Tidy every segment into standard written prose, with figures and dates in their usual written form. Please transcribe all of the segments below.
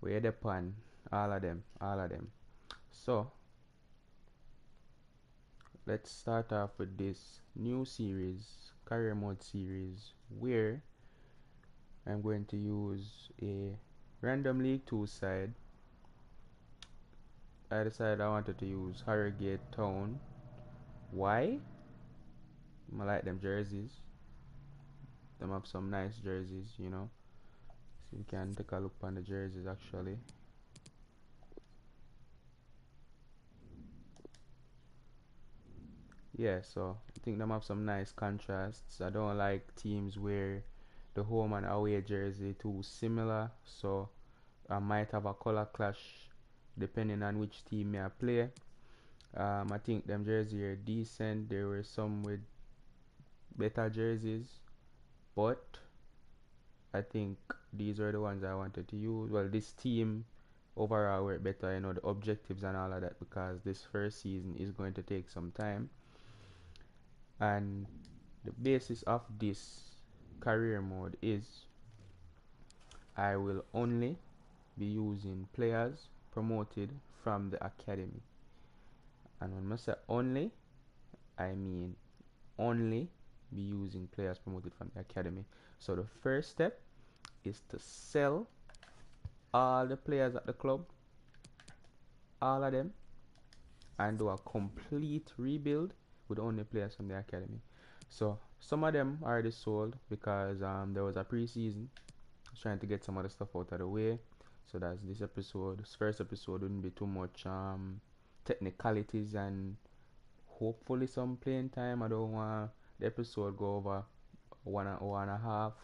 Where they pan, all of them. So let's start off with this new series, career mode series, where I'm going to use a random League 2 side. I decided I wanted to use Harrogate Town. Why? I like them jerseys. Them have some nice jerseys. So you can take a look on the jerseys actually. Yeah, so I think them have some nice contrasts. I don't like teams where the home and away jersey too similar, so I might have a color clash depending on which team I play. I think them jerseys are decent. There were some with better jerseys, but I think these are the ones I wanted to use. Well, this team overall were better, the objectives and all of that, because this first season is going to take some time. And the basis of this career mode is I will only be using players promoted from the academy. And when I say only, I mean only be using players promoted from the academy. So the first step is to sell all the players at the club, all of them, and do a complete rebuild with only players from the academy. So some of them already sold because there was a preseason. I was trying to get some of the stuff out of the way. So that's this episode. This first episode wouldn't be too much technicalities and hopefully some playing time. I don't want the episode go over 1 hour and a half.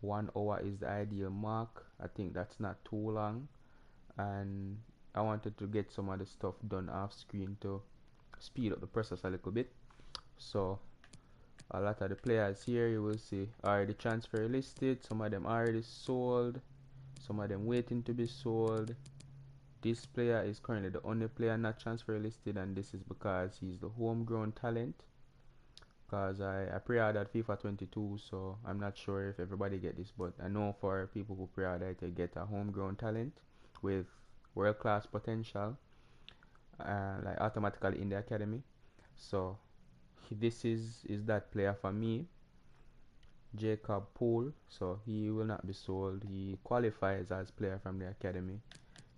1 hour is the ideal mark. I think that's not too long, and I wanted to get some of the stuff done off screen to speed up the process a little bit. So a lot of the players here you will see already transfer listed. Some of them already sold, some of them waiting to be sold. This player is currently the only player not transfer listed, and this is because he's the homegrown talent. Because I pre-ordered FIFA 22, so I'm not sure if everybody get this, but I know for people who pre-order to get a homegrown talent with world-class potential, like automatically in the academy. So this is that player for me, Jacob Poole. So he will not be sold. He qualifies as player from the academy.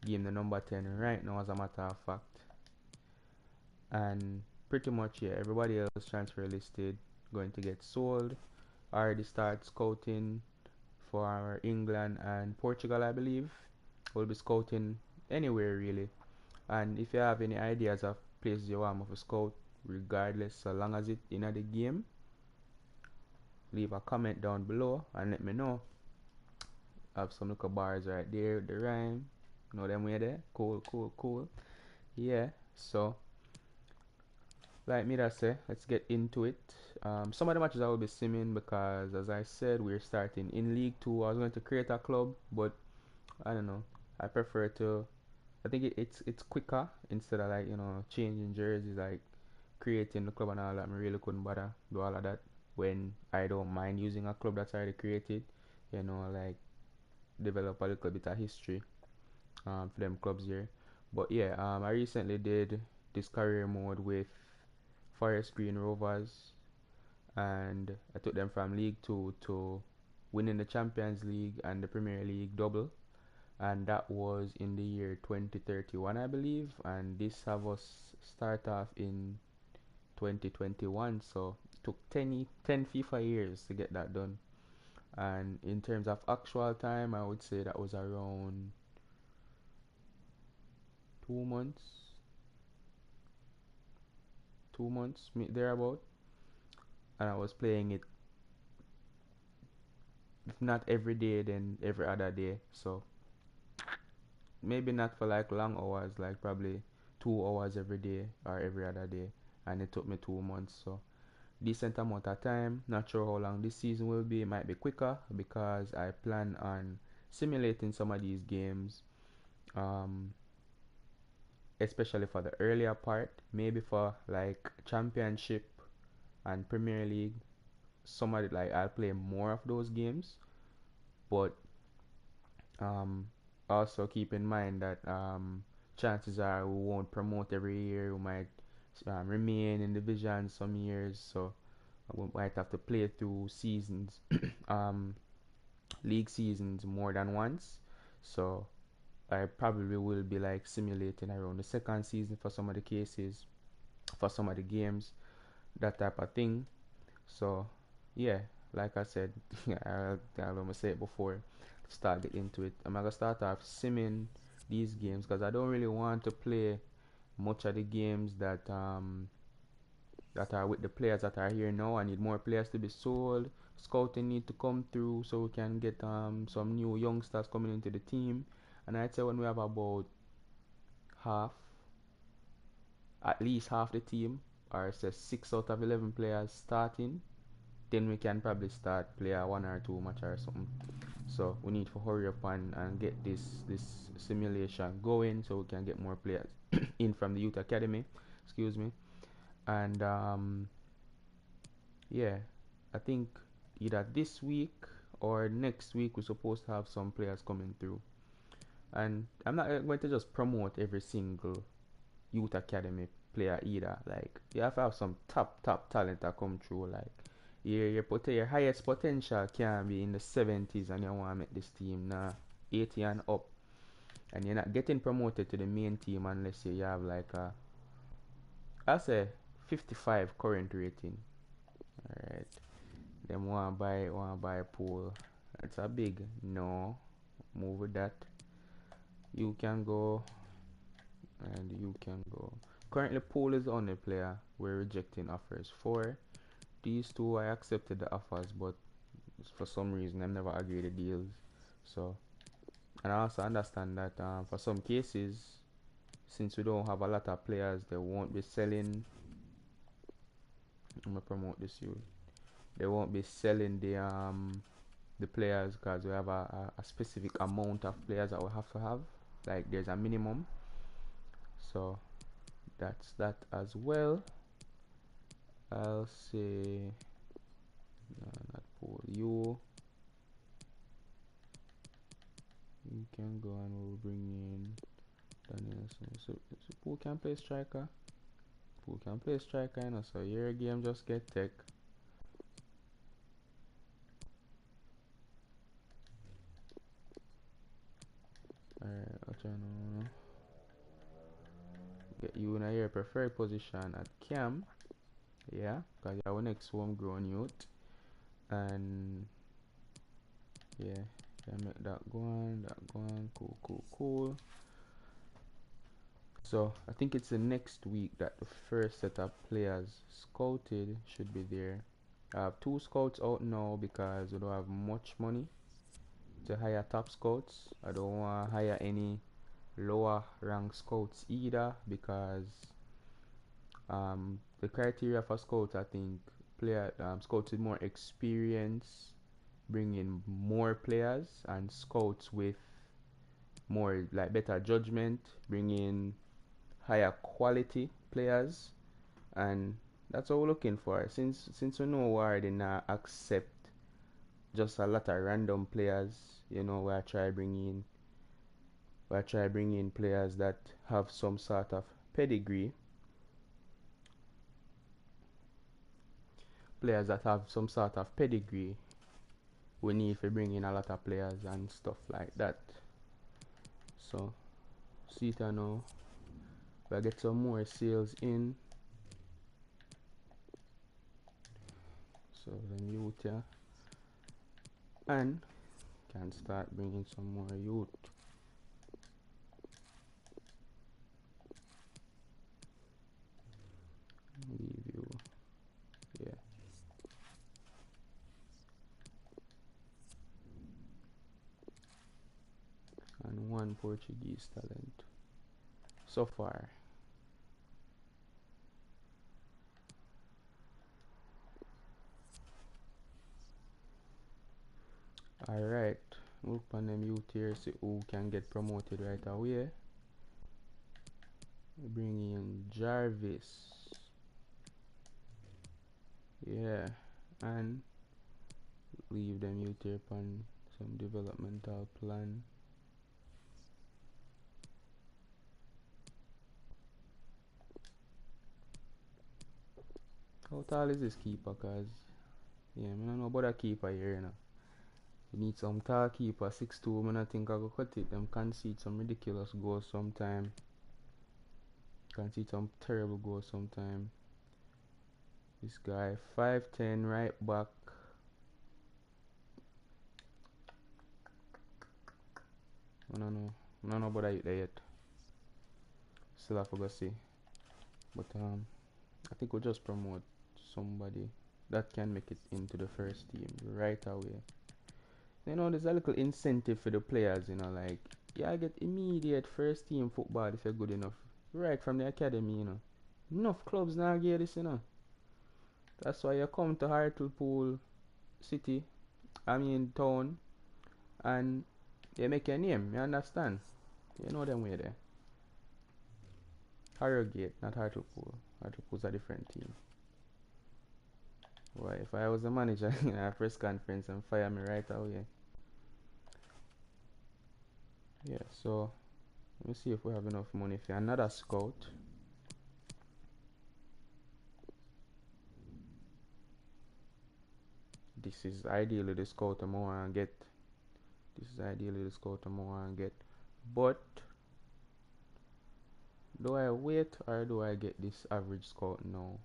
Give him the number 10 right now, as a matter of fact. And pretty much, yeah, everybody else transfer listed going to get sold. Already start scouting for England and Portugal, I believe. We'll be scouting anywhere really. And if you have any ideas of places you want me to scout, regardless, so long as it in the game, leave a comment down below and let me know. I have some little bars right there, the rhyme. Know them way there? Cool, cool, cool. Yeah, so like me that say, let's get into it. Some of the matches I will be simming because, as I said, we're starting in League 2. I was going to create a club, but I don't know. I prefer to. I think it's quicker instead of like changing jerseys, like creating the club and all that. I really couldn't bother do all of that when I don't mind using a club that's already created. Like develop a little bit of history for them clubs here. But yeah, I recently did this career mode with Forest Green Rovers, and I took them from League 2 to winning the Champions League and the Premier League double, and that was in the year 2031, I believe, and this have us start off in 2021, so it took 10 FIFA years to get that done. And in terms of actual time, I would say that was around 2 months, 2 months thereabout, and I was playing it if not every day then every other day, so maybe not for like long hours, like probably 2 hours every day or every other day, and it took me 2 months. So decent amount of time. Not sure how long this season will be. It might be quicker because I plan on simulating some of these games, um, especially for the earlier part. Maybe for like Championship and Premier League, some of it, like I'll play more of those games, but also keep in mind that chances are we won't promote every year. We might remain in division some years, so we might have to play through seasons, um, league seasons more than once. So I probably will be like simulating around the second season for some of the cases, for some of the games, that type of thing. So yeah, like I said, I'll almost say it before start get into it. I'm gonna start off simming these games because I don't really want to play much of the games that are with the players that are here now. I need more players to be sold. Scouting need to come through so we can get some new youngsters coming into the team. And I'd say when we have about half, at least half the team, or say 6 out of 11 players starting, then we can probably start play a 1 or 2 match or something. So we need to hurry up and get this simulation going so we can get more players in from the youth academy. Excuse me. And yeah, I think either this week or next week we're supposed to have some players coming through. And I'm not going to just promote every single youth academy player either. Like you have to have some top talent that come through. Like your highest potential can be in the 70s and you want to make this team now 80 and up, and you're not getting promoted to the main team unless you have like a, I say 55 current rating. All right, them want buy a pool. That's a big no. Move with that. You can go and you can go. Currently, pool is on the player. We're rejecting offers for. These two, I accepted the offers, but for some reason, I've never agreed the deals. So, and I also understand that for some cases, since we don't have a lot of players, they won't be selling. I'm gonna promote this you. They won't be selling the players because we have a specific amount of players that we have to have. Like there's a minimum. So that's that as well. I'll say not pool. You can go and we'll bring in Daniel. So Pool can play striker. Pool can play striker, you know, so your game just get tech. Alright, I'll try to get you in your preferred position at cam. Yeah, because you're our next homegrown youth. And yeah, can make that go on, cool. So I think it's the next week that the first set of players scouted should be there. I have 2 scouts out now because we don't have much money to hire top scouts. I don't want to hire any lower rank scouts either because the criteria for scouts, I think scouts with more experience bring in more players, and scouts with more like better judgment bring in higher quality players, and that's what we're looking for. Since we know we already not accept just a lot of random players, you know, we try bring in players that have some sort of pedigree, players that have some sort of pedigree. We need to bring in a lot of players and stuff like that. So see it now. We'll get some more sales in. So then youth, yeah, and can start bringing some more youth. Leave you, yeah. And 1 Portuguese talent so far. Alright, look on them youth here, see who can get promoted right away. Bring in Jarvis. Yeah, and leave them youth here on some developmental plan. How tall is this keeper? Cause yeah, I don't know about a keeper here, you know. You need some tall keeper, 6'2". I think I go cut it. Them concede some ridiculous goals sometime. Concede some terrible goals sometime. This guy, 5'10", right back. I don't know. I don't know about that yet. Still have to go see. But I think we'll just promote somebody that can make it into the first team right away. You know, there's a little incentive for the players, you know, like, yeah, I get immediate first team football if you're good enough. Right from the academy, you know. Enough clubs now get this, you know. That's why you come to Hartlepool City, town, and you make your name, you understand? You know them way there. Harrogate, not Hartlepool. Hartlepool's a different team. Why, if I was a manager in a press conference and fire me right away. Yeah, so let me see if we have enough money for another scout. This is ideally the scout I want to get. This is ideally the scout I want to get. But do I wait or do I get this average scout now?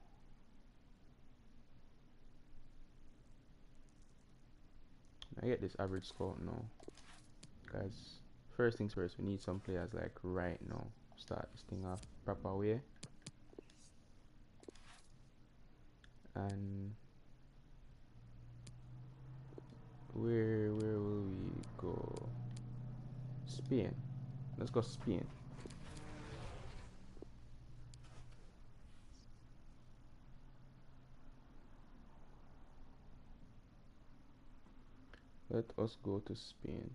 I get this average scout now. Guys, first things first, we need some players like right now. Start this thing off proper way. And where will we go? Spain. Let's go Spain. Let us go to Spain.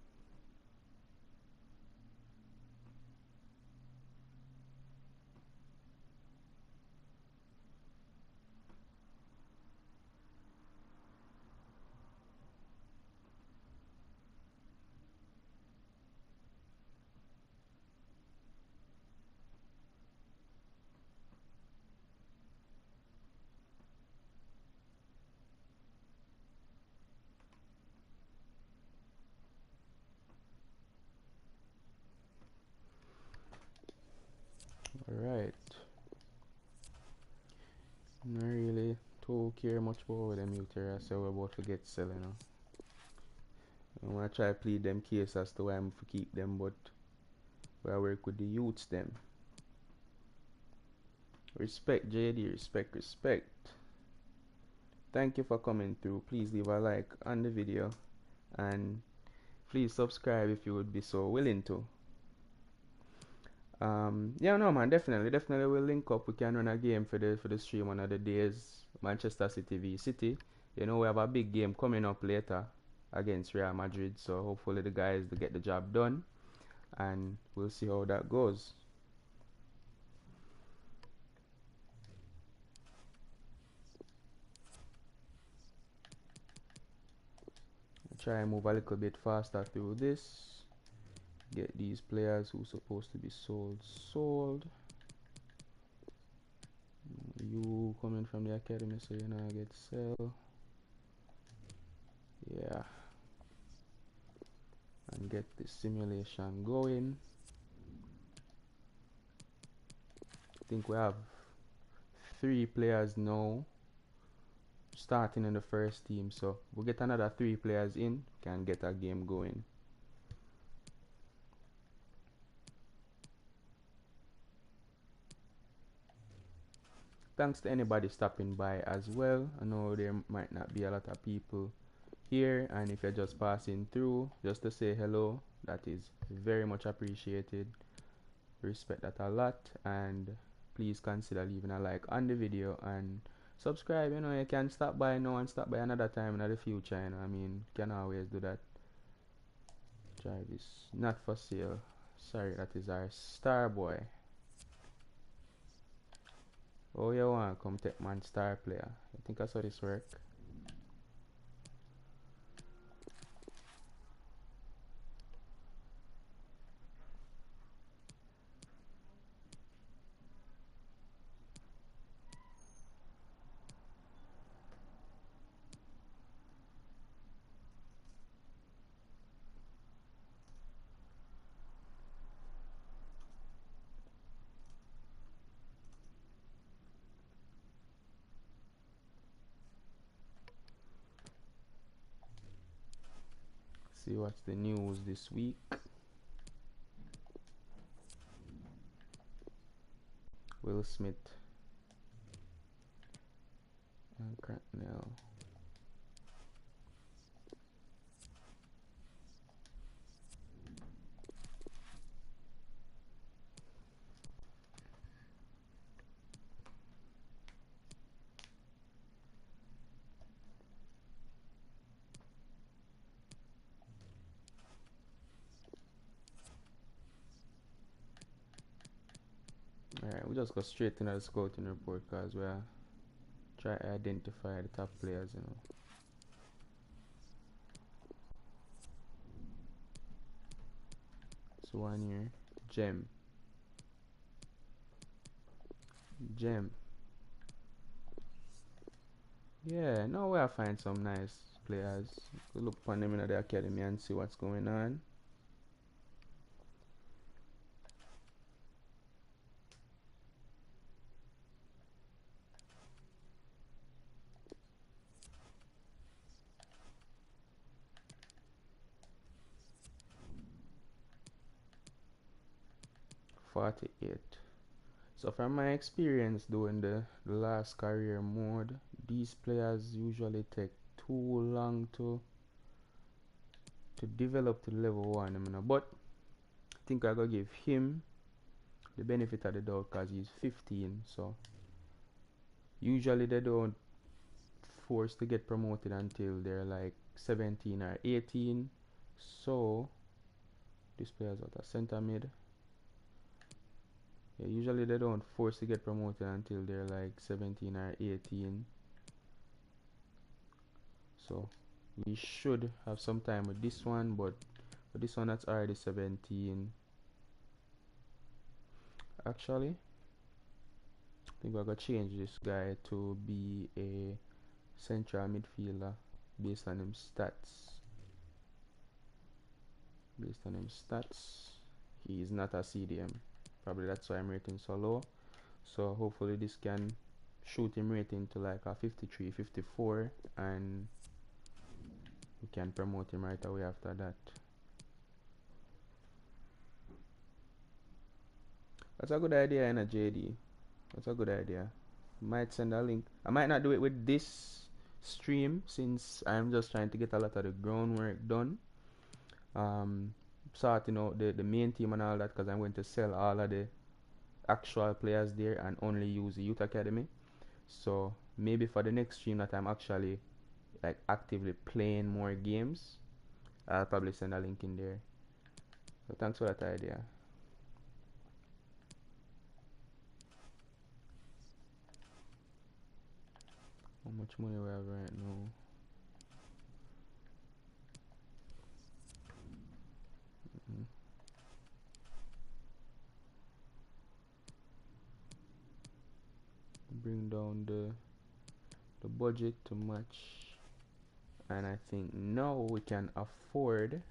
Alright. Not really too care much about them youth here. I say we're about to get selling now. I wanna try to plead them case as to why I'm to keep them, but we work with the youths them. Respect JD, respect. Thank you for coming through. Please leave a like on the video and please subscribe if you would be so willing to. Yeah, no man, definitely we'll link up. We can run a game for the stream one of the days. Manchester City v City. You know we have a big game coming up later against Real Madrid, so hopefully the guys will get the job done and we'll see how that goes. Try and move a little bit faster through this. Get these players who supposed to be sold. You coming from the academy, so you know get sell. Yeah. And get the simulation going. I think we have 3 players now starting in the first team, so we'll get another 3 players in, can get a game going. Thanks to anybody stopping by as well. I know there might not be a lot of people here, and if you're just passing through just to say hello, that is very much appreciated. Respect that a lot, and please consider leaving a like on the video and subscribe. You know, you can stop by now and stop by another time in the future, you know. You can always do that. Drive is not for sale. Sorry, that is our star boy. Oh, you want come take man star player? I think that's how this work. See what's the news this week. Will Smith and Cracknell. Alright, we just go straight into the scouting report because we are try to identify the top players, you know. So one here, Gem. Yeah, now we find some nice players. We look upon them in the academy and see what's going on. .48. So from my experience doing the last career mode, these players usually take too long to develop to level 1, you know. But I think I gotta give him the benefit of the doubt because he's 15. So usually they don't force to get promoted until they're like 17 or 18. So this player's at a center mid. Yeah, usually they don't force to get promoted until they're like 17 or 18. So we should have some time with this one, but for this one that's already 17. Actually, I think we're gonna change this guy to be a central midfielder based on him stats. Based on him stats, he is not a CDM. Probably that's why I'm rating so low. So hopefully this can shoot him rating to like a 53, 54, and we can promote him right away after that. That's a good idea in a JD. That's a good idea. Might send a link. I might not do it with this stream since I'm just trying to get a lot of the groundwork done. Sorting out the main team and all that because I'm going to sell all of the actual players there and only use the youth academy. So maybe for the next stream that I'm actually like actively playing more games, I'll probably send a link in there. So thanks for that idea. How much money we have right now? Bring down the budget to match, and I think now we can afford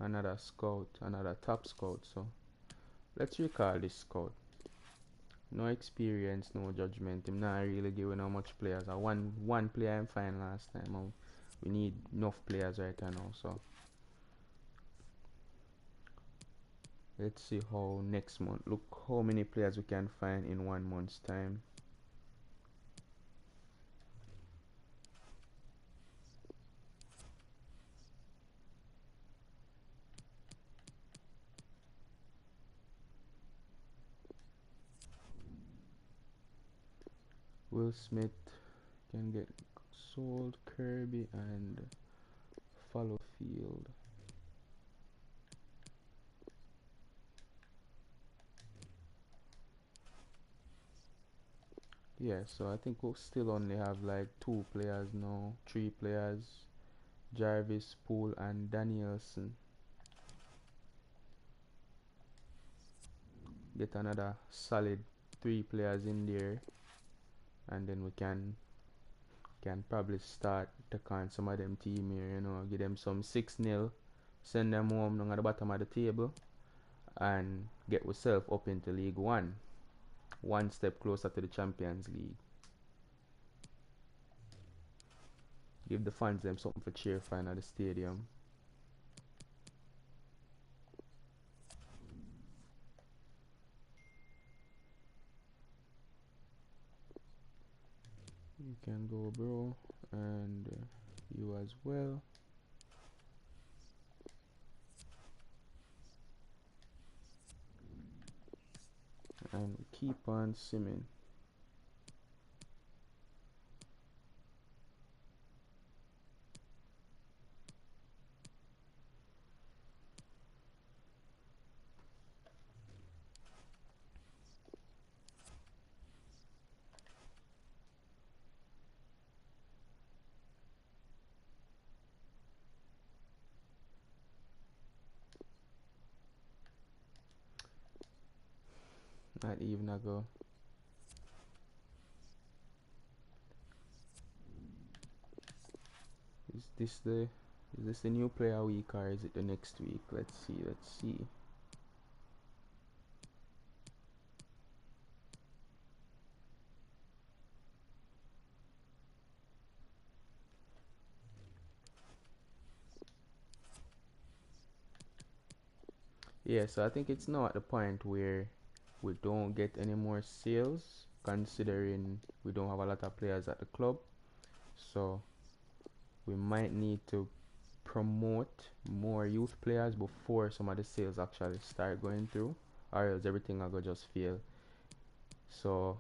another scout, another top scout. So let's recall this scout. No experience, no judgment. I'm not really giving how much players. One player I'm fine last time. We need enough players right now. So let's see how next month. Look how many players we can find in 1 month's time. Will Smith can get sold. Kirby and Follow Field. Yeah, so I think we'll still only have like 2 players now, 3 players. Jarvis, Poole and Danielson. Get another solid 3 players in there, and then we can probably start to con some of them team here, you know, give them some 6-0, send them home down at the bottom of the table, and get ourselves up into League 1, one step closer to the Champions League. Give the fans them something for cheer for at the stadium. You can go, bro, and you as well. And keep on simming. Not even ago. Is this the new player week or is it the next week? Let's see. Yeah, so I think it's now at the point where we don't get any more sales considering we don't have a lot of players at the club. So we might need to promote more youth players before some of the sales actually start going through, or else everything will go just fail. So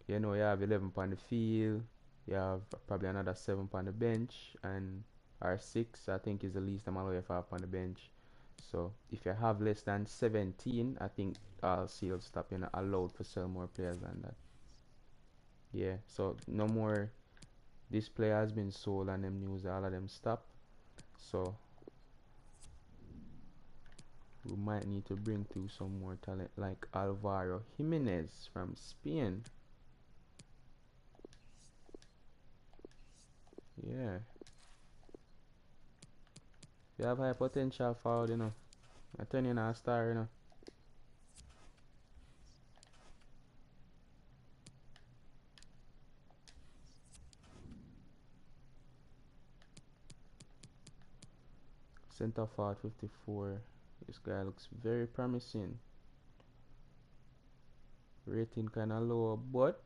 you know, you have 11 on the field, you have probably another 7 on the bench, and or 6 I think is the least I'm allowed to have on the bench. So if you have less than 17, I think all sales stop. You're not allowed to sell more players than that. Yeah, so no more. This player has been sold and them news, all of them stop. So we might need to bring through some more talent like Alvaro Jimenez from Spain. Yeah, you have high potential forward, you know. I tell you now, a star, you know. Center forward 54. This guy looks very promising. Rating kind of low, but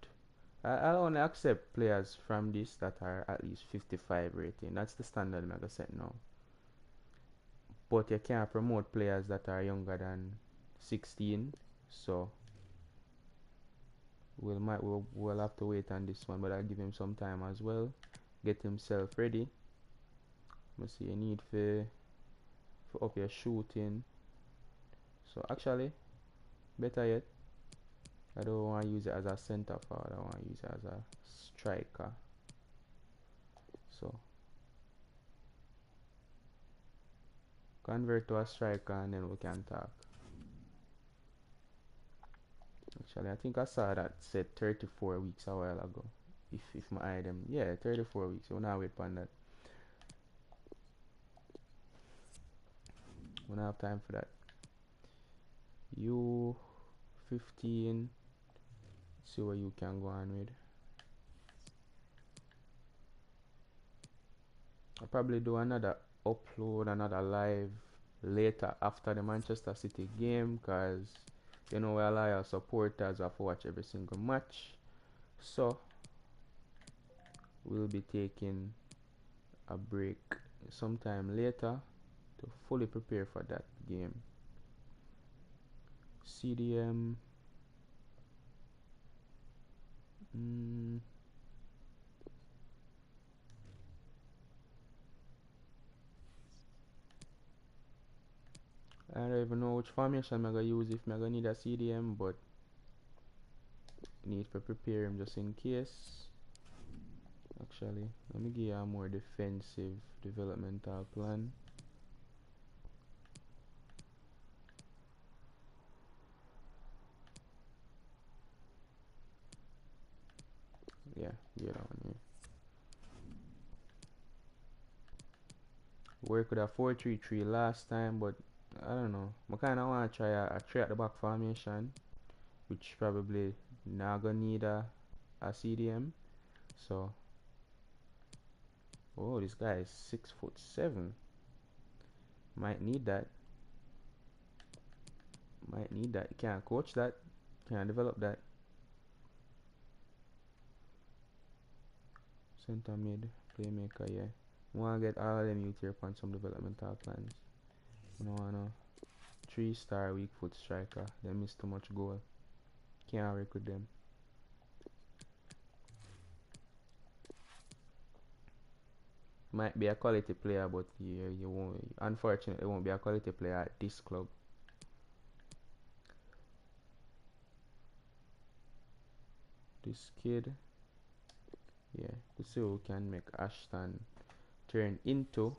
I only accept players from this that are at least 55 rating. That's the standard I'm gonna set now. But you can't promote players that are younger than 16. So we'll have to wait on this one, but I'll give him some time as well. Get himself ready. Let's see, you need for up your shooting. So actually, better yet, I don't want to use it as a center forward. I want to use it as a striker. So convert to a striker and then we can talk. Actually, I think I saw that said 34 weeks a while ago. If my item, yeah, 34 weeks. We'll not wait for that. We don't have time for that. You 15. See what you can go on with. I'll probably do another upload, another live later after the Manchester City game, because you know we allow our supporters have to watch every single match. So we'll be taking a break sometime later to fully prepare for that game. CDM. I don't even know which formation I'm gonna use if I'm gonna need a CDM, but need to prepare him just in case. Actually, let me give you a more defensive developmental plan. Yeah, get on here. Worked with a 4-3-3 last time, but I don't know. I kinda wanna try a 3 at the back formation, which probably not gonna need a CDM. So Oh, this guy is 6'7". Might need that. Might need that. Can't coach that. Can't develop that. Center mid, playmaker, yeah. Wanna get all of them youth here on some developmental plans. No, no. 3-star weak foot striker. They miss too much goal. Can't work with them. Might be a quality player, but you won't. Unfortunately, won't be a quality player at this club. This kid, yeah. To see who can make Ashton turn into.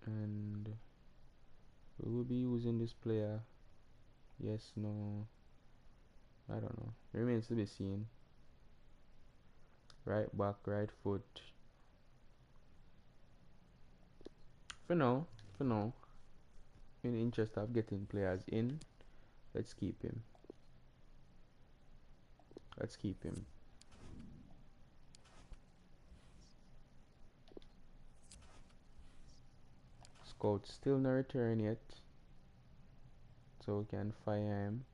And we will be using this player. Yes, no. I don't know. Remains to be seen. Right back, right foot. For now, for now, in the interest of getting players in, let's keep him. Let's keep him. Scout still no return yet, so we can fire him.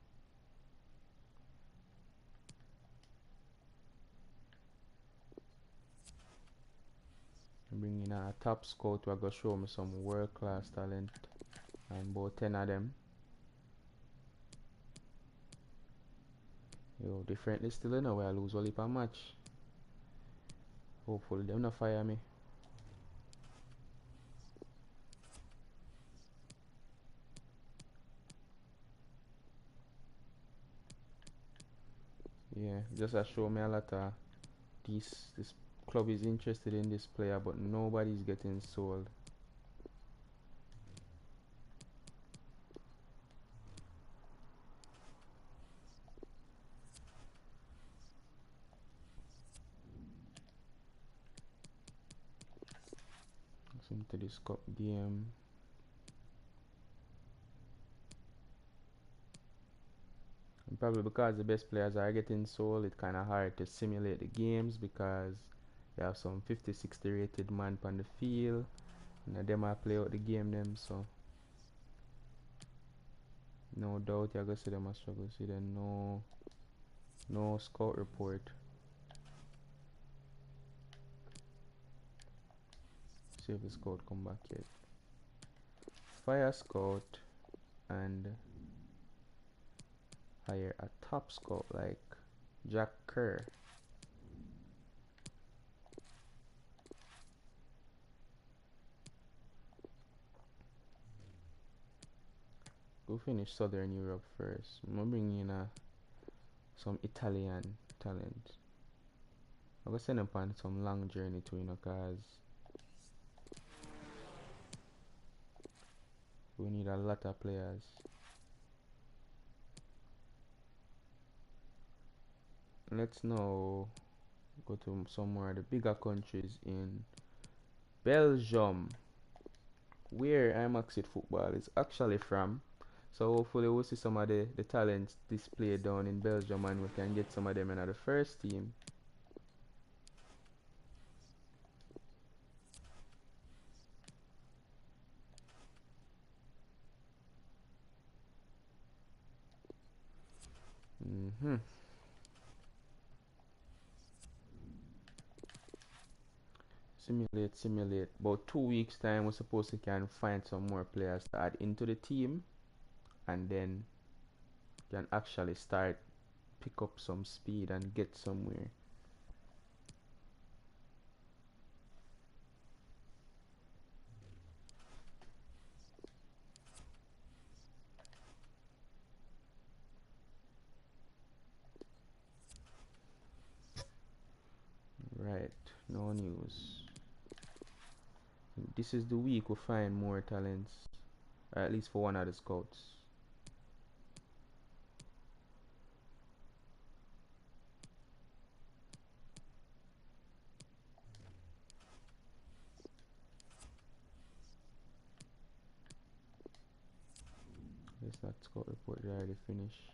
Bring in a top scout who are gonna show me some world class talent, and about 10 of them. Yo, differently still in a way I lose only per match. Hopefully them not fire me. Yeah, just a show me a lot of this club is interested in this player, but nobody's getting sold. Listen to this cup game. And probably because the best players are getting sold, it's kind of hard to simulate the games because you have some 50, 60 rated man on the field, and them I play out the game them, so no doubt you're gonna see them a struggle. See them no scout report. See if the scout come back yet. Fire scout and hire a top scout like Jack Kerr. Go finish Southern Europe first. I'm gonna bring in some Italian talent. I'm gonna send them on some long journey too, cause we need a lot of players. Let's now go to some more of the bigger countries in Belgium, where Maxit football is actually from. So hopefully we'll see some of the talents displayed down in Belgium, and we can get some of them in the first team. Simulate. About 2 weeks time, we're supposed to can find some more players to add into the team, and then can actually start pick up some speed and get somewhere. Right, no news. This is the week we find more talents, or at least for one of the scouts. It's not scout report, they already finished.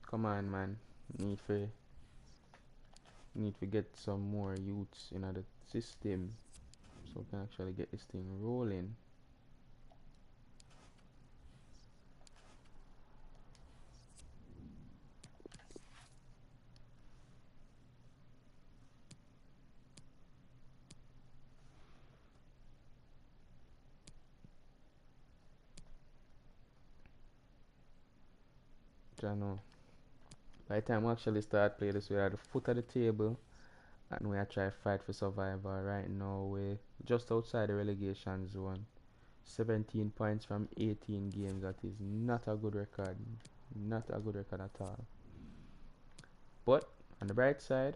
Come on, man. Need for need to get some more youths in the system so we can actually get this thing rolling. I know. By the time we actually start playing this, we are at the foot of the table and we are trying to fight for survival. Right now, we're just outside the relegation zone. 17 points from 18 games. That is not a good record. Not a good record at all. But on the bright side,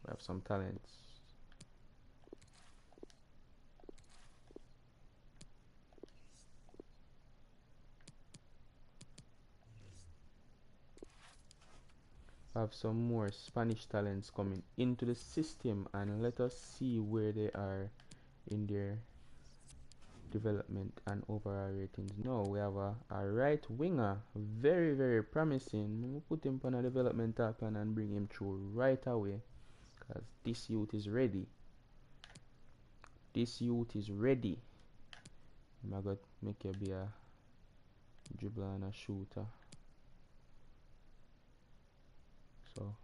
we have some talents. We have some more Spanish talents coming into the system, and let us see where they are in their development and overall ratings. Now we have a right winger, very very promising. We'll put him on a developmental plan and bring him through right away, because this youth is ready. This youth is ready. I'm gonna make you be a dribbler and a shooter. So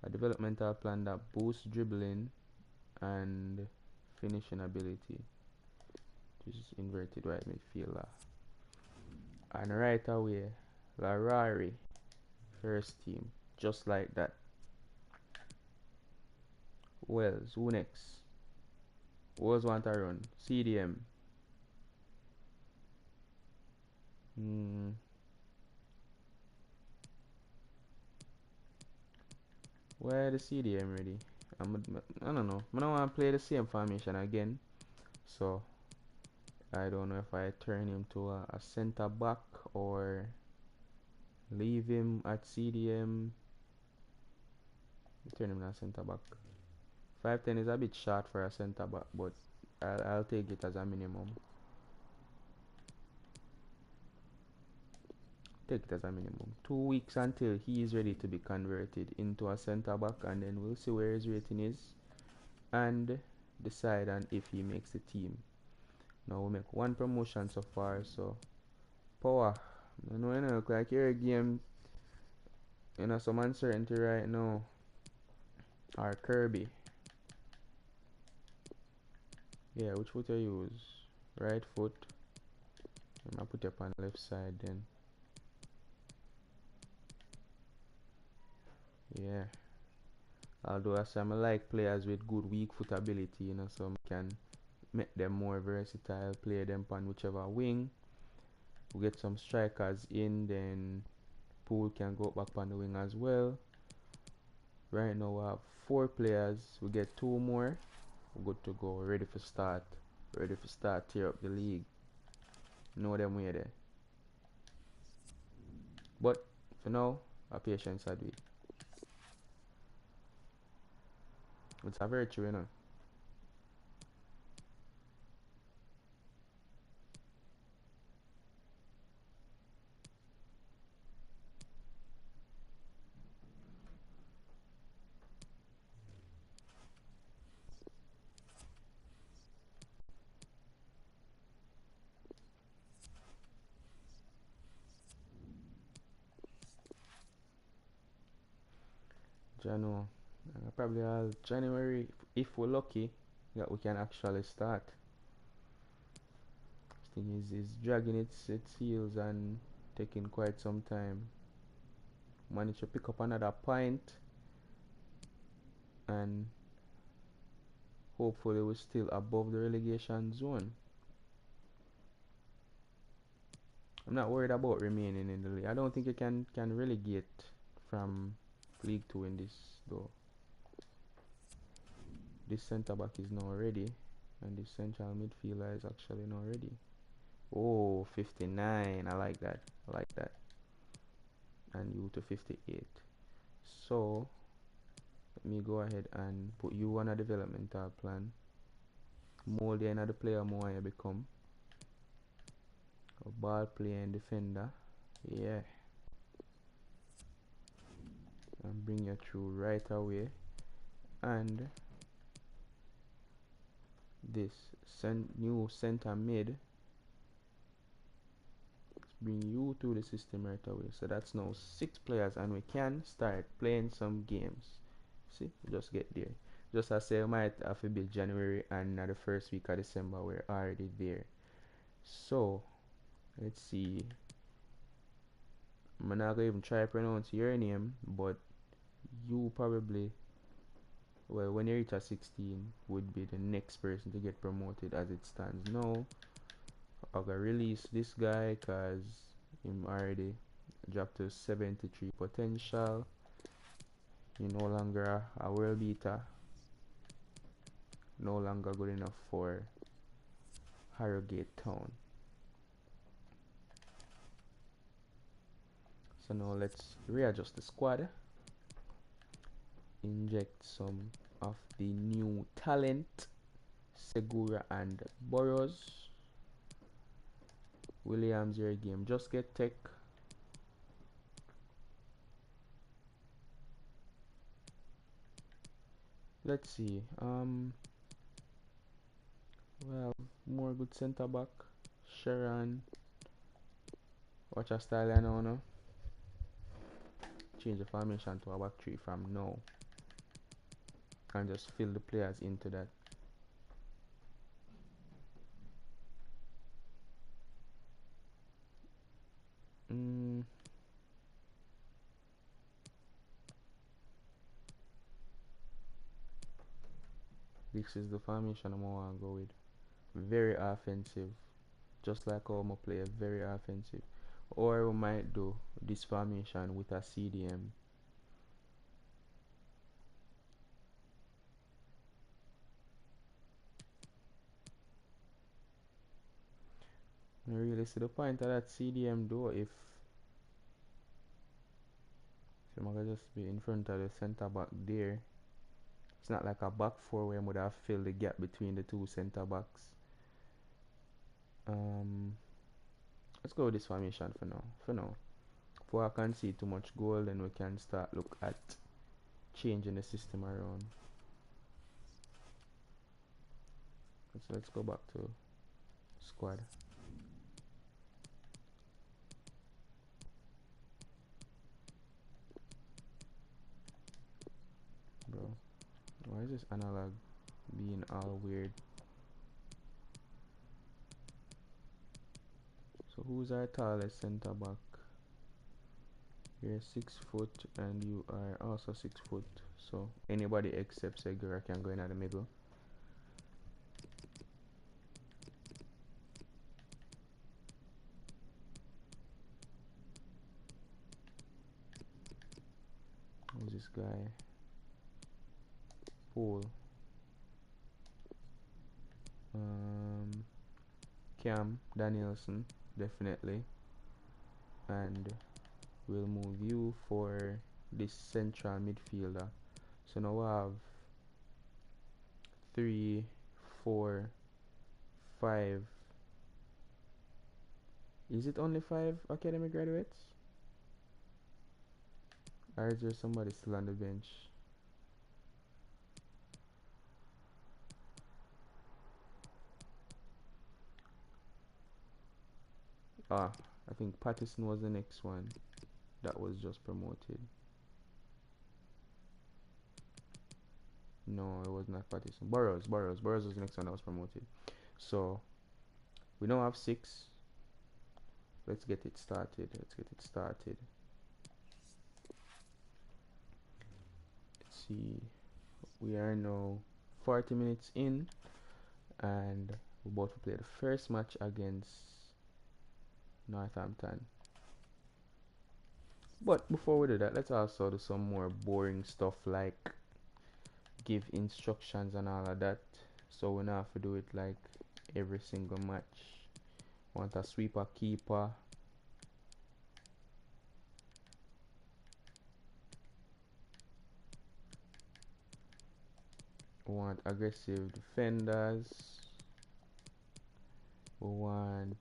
a developmental plan that boosts dribbling and finishing ability. This is inverted right midfielder. And right away, Larari, first team, just like that. Wells, who next? Wells want to run. CDM. Where the CDM ready? I don't know. I don't want to play the same formation again. So I don't know if I turn him to a center back or leave him at CDM. Turn him to a center back. 5'10" is a bit short for a center back, but I'll take it as a minimum. Take it as a minimum. 2 weeks until he is ready to be converted into a center back, and then we'll see where his rating is and decide on if he makes the team. Now we make one promotion so far, so power. I know it look like your game, some uncertainty right now. Or Kirby. Yeah, which foot you use? Right foot. I'm gonna put it up on the left side then. Yeah. Although I say I like players with good weak foot ability, so I can make them more versatile, play them on whichever wing. We get some strikers in, then Pool can go back on the wing as well. Right now we have 4 players. We get 2 more. We're good to go. Ready for start. Ready for start. Tear up the league. Know them way there. But for now, our patience are it. It's a virtue, Jano. Probably January, if we're lucky, that we can actually start. This thing is dragging its heels and taking quite some time. Managed to pick up another point, and hopefully we're still above the relegation zone. I'm not worried about remaining in the league. I don't think you can relegate from League 2 in this though. This centre back is now ready, and this central midfielder is actually now ready. Oh, 59. I like that. I like that. And you to 58. So let me go ahead and put you on a developmental plan. Mold you another player more you become. A ball playing defender. Yeah. bring you through right away. And this new center mid bring you to the system right away. So that's now 6 players, and we can start playing some games. See, just get there. Just as I say, I might have to build January, and the first week of December we're already there. So let's see. I'm not gonna even try to pronounce your name, but you probably, well, when you reach a 16 would be the next person to get promoted as it stands now. I'm gonna release this guy because him already dropped to 73 potential. He no longer a world beater, no longer good enough for Harrogate Town. So now let's readjust the squad, inject some of the new talent, Segura and Boyz. Williams, your game, just get tech. Let's see. Well, more good center back. Sharon. Watch a style I know now. Change the formation to a back three from now. And just fill the players into that. This is the formation I'm gonna go with. Very offensive. Just like how I'm gonna play, very offensive. Or we might do this formation with a CDM. I really see the point of that CDM though. If so, I'm gonna just be in front of the center back there. It's not like a back four where I would have filled the gap between the two center backs. Let's go with this formation for now. If I can see too much goal, then we can start look at changing the system around. So let's go back to squad. Bro, why is this analog being all weird? So who's our tallest center back? You're 6 foot and you are also 6 foot. So anybody except Segura can go in at the middle. Who's this guy? Paul. Cam Danielson, definitely. And we'll move you for this central midfielder. So now we have 3, 4, 5. Is it only 5 academy graduates? Or is there somebody still on the bench? I think Pattison was the next one that was just promoted. No, it was not Pattison. Boyz was the next one that was promoted. So we now have 6. Let's get it started. Let's see. We are now 40 minutes in, and we're about to play the first match against Northampton. But before we do that, let's also do some more boring stuff like give instructions and all of that. So we don't have to do it like every single match. Want a sweeper, keeper. We want aggressive defenders. We want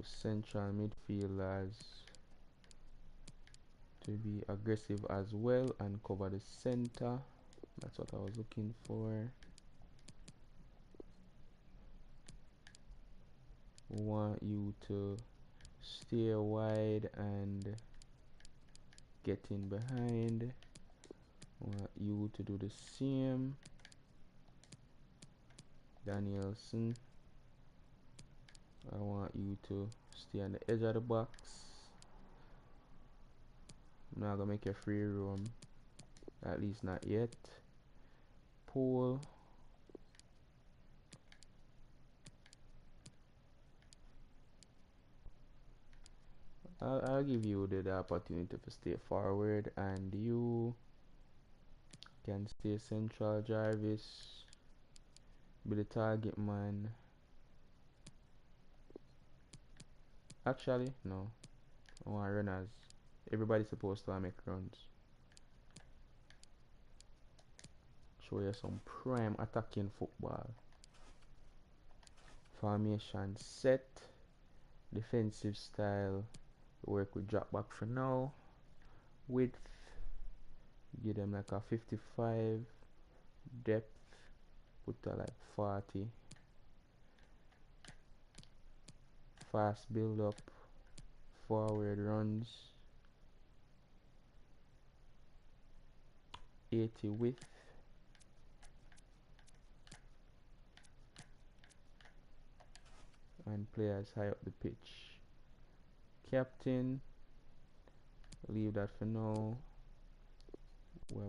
central midfielders. to be aggressive as well and cover the center. That's what I was looking for. Want you to stay wide and get in behind. Want you to do the same. Danielson, I want you to stay on the edge of the box. I'm not gonna make a free roam, at least not yet. Pool. I'll give you the opportunity to stay forward, and you can stay central. Jarvis, be the target man. Actually, no. I want runners. Everybody's supposed to make runs. Show you some prime attacking football. Formation set. Defensive style. Work with drop back for now. Width. Give them like a 55. Depth. Put a like 40. Fast build up. Forward runs. 80 width. And players high up the pitch. Captain, leave that for now. We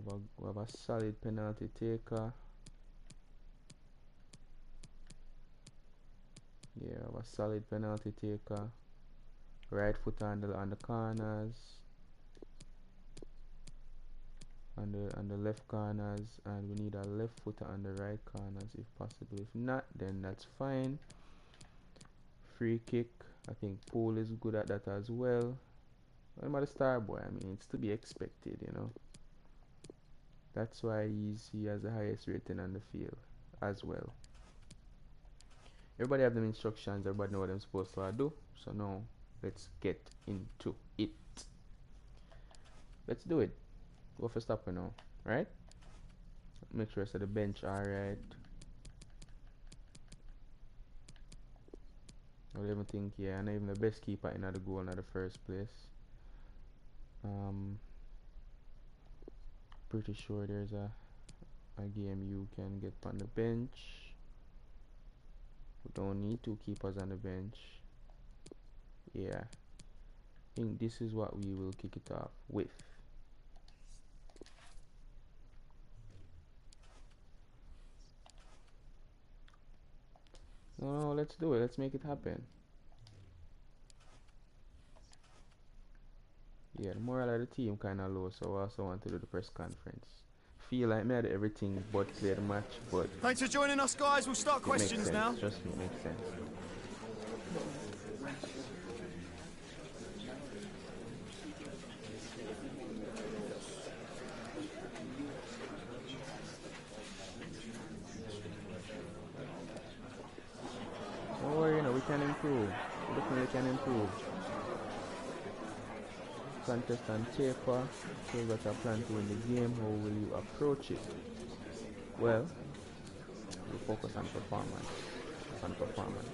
have a solid penalty taker. Yeah, we have a solid penalty taker. Right foot on the corners, on the left corners, and we need a left footer on the right corners if possible. If not, then that's fine. Free kick, I think Paul is good at that as well. What about the star boy? I mean, it's to be expected, you know. That's why he has the highest rating on the field as well. Everybody have them instructions. Everybody know what I'm supposed to do. So now let's get into it. Let's do it. Go for stopper now, right? Make sure I set the bench alright. I don't even think, yeah, I'm not even the best keeper in the goal in the first place. Pretty sure there's a game you can get on the bench. We don't need two keepers on the bench. Yeah, I think this is what we will kick it off with. No, let's do it. Let's make it happen. Yeah, the morale of the team kind of low, so I also want to do the press conference. Feel like me I did everything but play the match, but thanks for joining us, guys. We'll start questions now. Trust me, it makes sense. Oh, you know, we can improve. We definitely can improve. Contestant taper, so you got a plan to win the game. How will you approach it? Well, we focus on performance.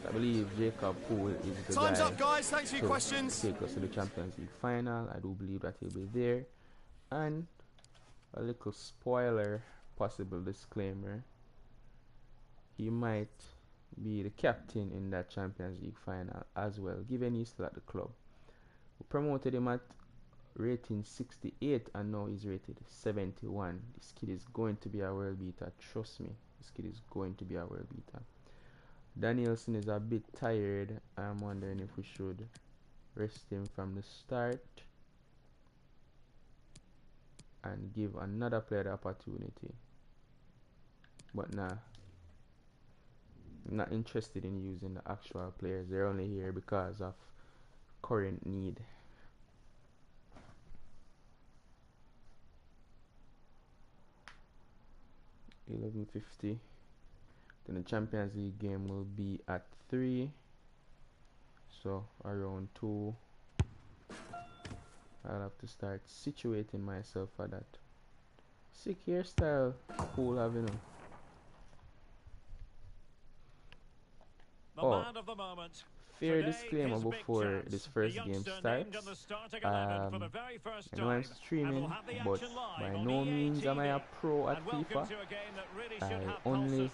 I believe Jacob Poole is the Time's guy up, guys. Thanks for your questions. Take us to the Champions League final. I do believe that he'll be there. And a little spoiler, possible disclaimer, he might be the captain in that Champions League final as well, given he's still at the club. We promoted him at rating 68 and now he's rated 71. This kid is going to be a world beater, trust me. This kid is going to be a world beater. Danielson is a bit tired. I'm wondering if we should rest him from the start and give another player the opportunity. But nah, I'm not interested in using the actual players. They're only here because of current need. $11.50. Then the Champions League game will be at 3. So around 2. I'll have to start situating myself for that. Sick hairstyle, cool avenue. Oh, fair disclaimer before this first game starts. I know I'm streaming, but by no means am I a pro at FIFA. I only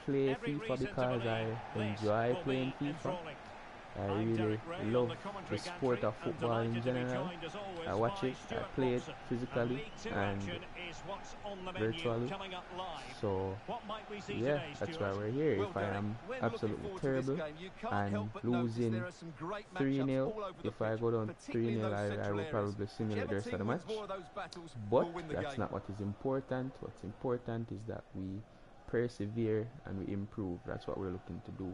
play FIFA because I enjoy playing FIFA. I really love the sport of football in general. I watch it, I play it physically and virtually. So, yeah, that's why we're here. If I am absolutely terrible and losing 3-0, if I go down 3-0, I will probably simulate the rest of the match. But that's not what is important. What's important is that we persevere and we improve. That's what we're looking to do.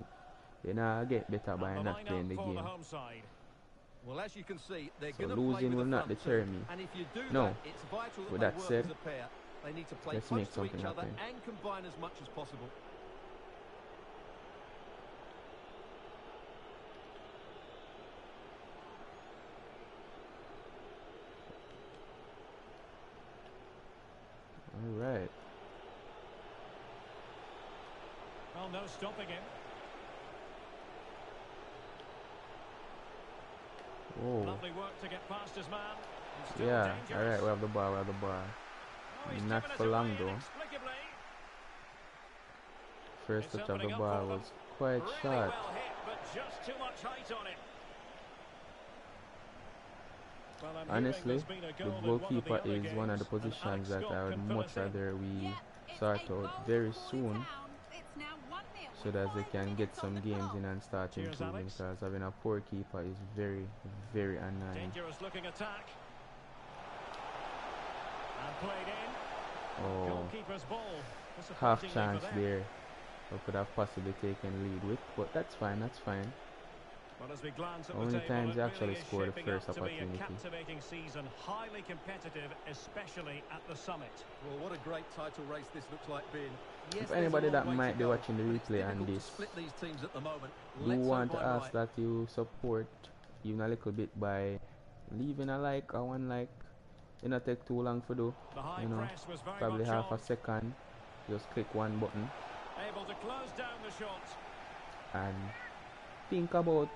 You know, I get better by not playing the game. Well, as you can see, they're So losing will not deter me. And if you do no. That, it's vital that With that said, they need to play let's close make to something each other happen. and combine as much as possible. All right. Well, no stopping him. Whoa. Lovely work to get past his man. Yeah, alright, we have the bar, Not for long though. First touch of the ball was quite really short. Well hit, but just too much height on it. Well, honestly, the goalkeeper is one of the positions that I would much rather we sort out very soon, so that they can get some games in and start improving, because having a poor keeper is very, very annoying. Dangerous looking attack. And played in. Oh, Goalkeeper's ball. half chance there. I could have possibly taken lead with, but that's fine, that's fine. Well, as we glance at How many times you actually really score the first to be a opportunity? captivating season, highly competitive, especially at the summit. Well, what a great title race this looks like being. Yes, If anybody that might be watching the replay and this split these teams at the moment. do want to ask that you support even a little bit by leaving a like or one like. It not take too long to do, you know, probably half a second. Just click one button Able to close down the shot. and think about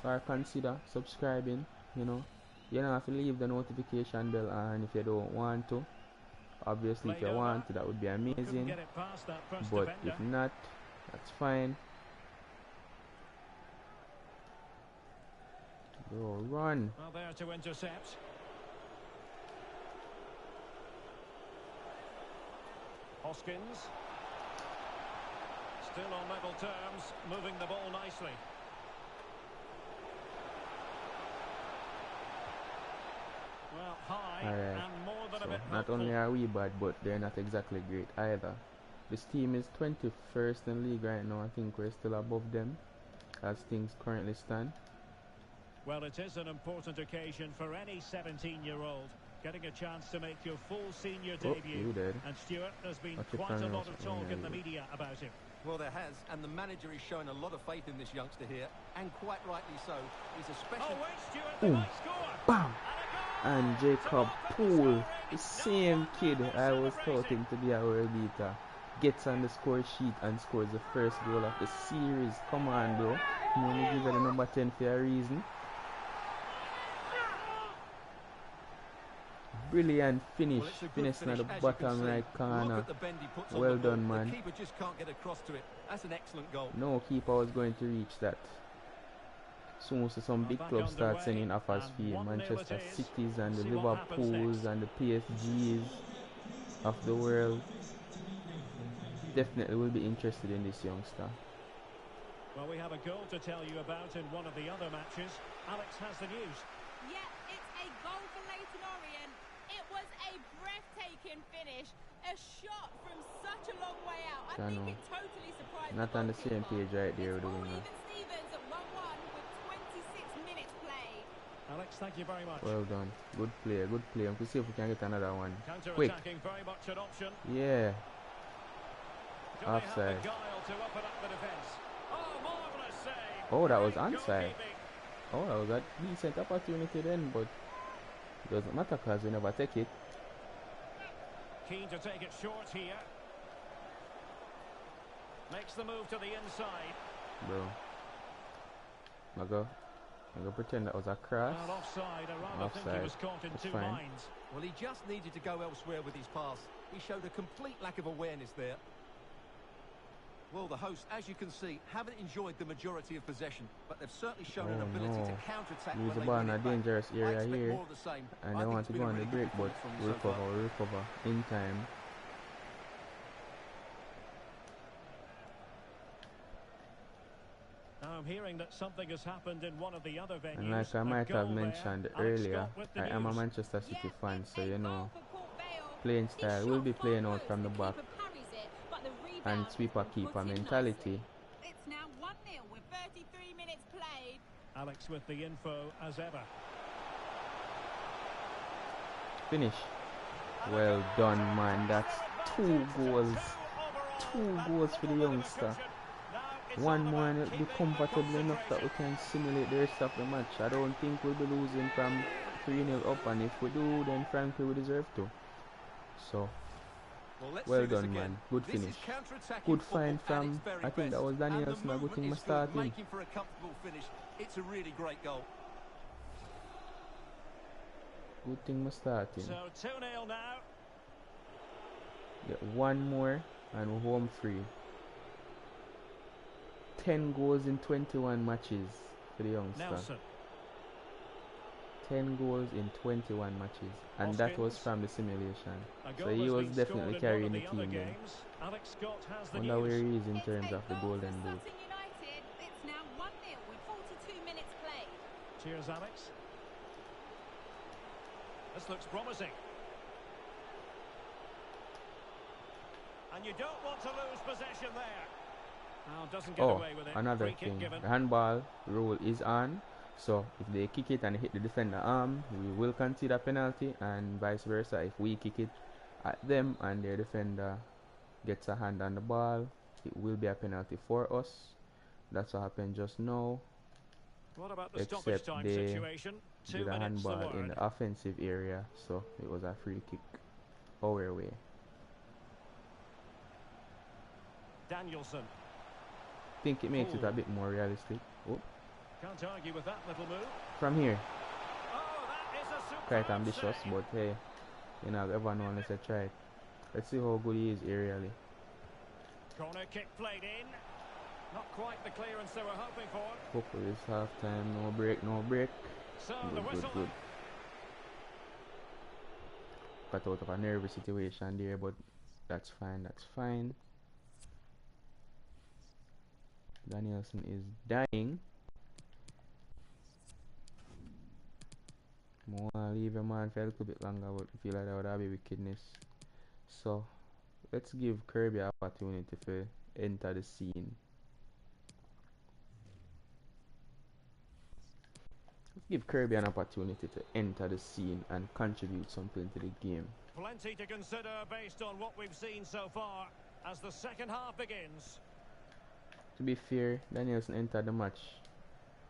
or consider subscribing. You know, you don't have to leave the notification bell on if you don't want to. Obviously, if you want to, that would be amazing, but if not, that's fine. Yo, run. Well, there to intercept. Hoskins. Still on level terms, moving the ball nicely. Well, high and more than a bit not helpful. only are we bad, but they're not exactly great either. This team is 21st in the league right now. I think we're still above them as things currently stand. Well, it is an important occasion for any 17-year-old. Getting a chance to make your full senior debut. And Stuart, there's been quite a lot of talk in the media about him. Well, there has, and the manager is showing a lot of faith in this youngster here, and quite rightly so. He's a special... Oh, wait, Stuart, they might score. Bam! And Jacob Poole, the same kid I was touting to be our beater, gets on the score sheet and scores the first goal of the series. Come on, bro. You know, me give her the number 10 for a reason. Brilliant finish. Finishing at the bottom right corner. Well done, man. The keeper just can't get across to it. That's an excellent goal. No keeper was going to reach that. Soon some big clubs start sending offers for Manchester Cities and the Liverpools and the PSGs of the world. Definitely will be interested in this youngster. Well, we have a goal to tell you about in one of the other matches. Alex has the news. Yeah, it's a goal for Leighton Orient. It was a breathtaking finish. A shot from such a long way out. I think it totally surprised Not on the same page right there with the winger. Stevens at 1-1 with 26 minutes played. Alex, thank you very much. Well done. Good play, good play. We'll see if we can get another one. Quick. Very much an option. Yeah. Offside. Oh, oh, that was onside. Oh, that was a decent opportunity then, but Doesn't matter because we never take it. Keen to take it short here. Makes the move to the inside. Bro. I'm gonna pretend that was a cross. Well, offside. I rather think he was caught in two lines. Well, he just needed to go elsewhere with his pass. He showed a complete lack of awareness there. Well, the hosts, as you can see, haven't enjoyed the majority of possession, but they've certainly shown an ability to counter-attack. Use the ball in a dangerous area here, and they want to go on the break, but recover in time. Now I'm hearing that something has happened in one of the other venues. And like I might have mentioned earlier, I am a Manchester City fan, so you know, playing style will be playing out from the back. And sweeper keeper mentality. It's now 1-0 with 33 minutes played. Alex with the info as ever. Finish. Well done, man. That's 2 goals. 2 goals for the youngster. One more and it'll be comfortable enough that we can simulate the rest of the match. I don't think we'll be losing from 3-0 up, and if we do, then frankly we deserve to. So well done, man. Good finish. Good find from, I think that was Danielson. A good thing was starting. For a comfortable finish. It's a really great goal. Good thing was starting. So 2-0 now. Get one more and we're home free. 10 goals in 21 matches for the youngster. Nelson. 10 goals in 21 matches, and that was from the simulation. So he was definitely carrying the team then. Wonder where he is in terms of the golden boot. It's now 1-0 with 42 minutes played. Cheers, Alex. This looks promising. And you don't want to lose possession there. Now doesn't get away with it. Another thing. The handball rule is on. So if they kick it and hit the defender arm, we will consider penalty, and vice versa. If we kick it at them and their defender gets a hand on the ball, it will be a penalty for us. That's what happened just now. What about the except time they situation? did a handball in the offensive area, so it was a free kick our way. Danielson. Think it makes it a bit more realistic. Oh. Can't argue with that little move. From here. Oh, that is a quite ambitious, but hey, you know, everyone know unless I try it. Let's see how good he is aerially. Corner kick played in. Not quite the clearance they were hoping for. Hopefully it's half time, no break, no break. So good. Got out of a nervous situation there, but that's fine, that's fine. Danielson is dying. I want to leave a man for a little bit longer, but I feel like that would have be wickedness. So let's give Kirby an opportunity to enter the scene. Let's give Kirby an opportunity to enter the scene and contribute something to the game. Plenty to consider based on what we've seen so far as the second half begins. To be fair, Danielson entered the match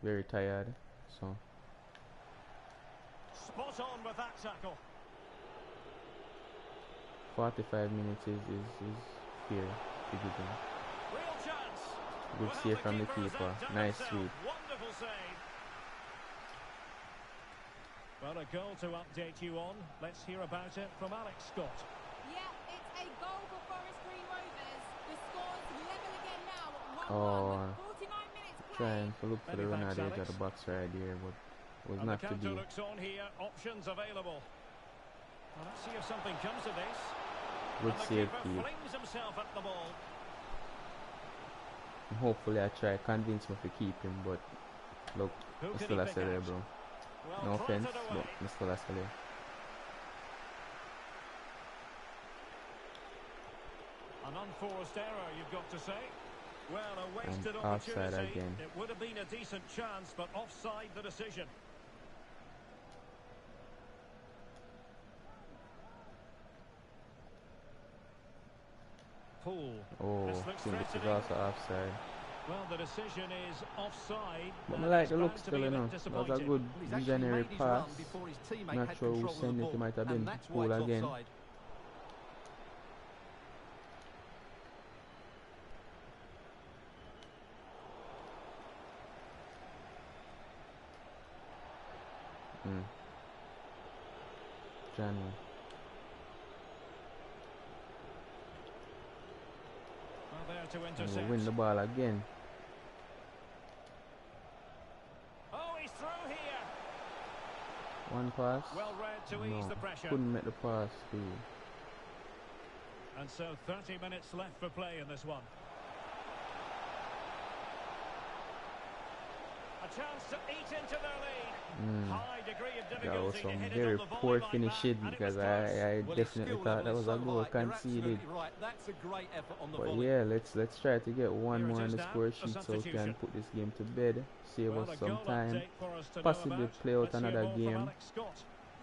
very tired, so spot on with that tackle. 45 minutes is fair to give him. Real chance. Good save from the keeper. Nice sweep. Wonderful save. Well, a goal to update you on. Let's hear about it from Alex Scott. Yeah, it's a goal for Forest Green Rovers. The score's level again now at 1-1 with 49 minutes played. Trying to look for the runner at the edge of the box right here, but it was not to be. Looks on here. Options available. Well, let's see if something comes of this. Good save, Keith. Flings himself at the ball. Hopefully I try convince him to keep him, but look, I'm still a celeb, bro. Well, no offense, but I'm still a celeb. An unforced error, you've got to say. Well, a wasted And offside opportunity. again. It would have been a decent chance, but offside the decision. Poole. Oh, I think this is also offside. Well, the decision is offside. But I like the look still, you know. That was a good visionary pass. Not sure who sent it. It might have been Pool again. Johnny. Well, there to intercept. And we'll win the ball again. Oh, he's through here. One pass. Well read to ease the pressure. Couldn't make the pass through. And so 30 minutes left for play in this one. A chance to eat into their lead. High degree of difficulty. That was some very poor finishing because I definitely thought that was a goal conceded. Right. That's a great effort on the but volley. yeah, let's try to get one more on the score sheet so we can put this game to bed, save us some time, possibly play out another game.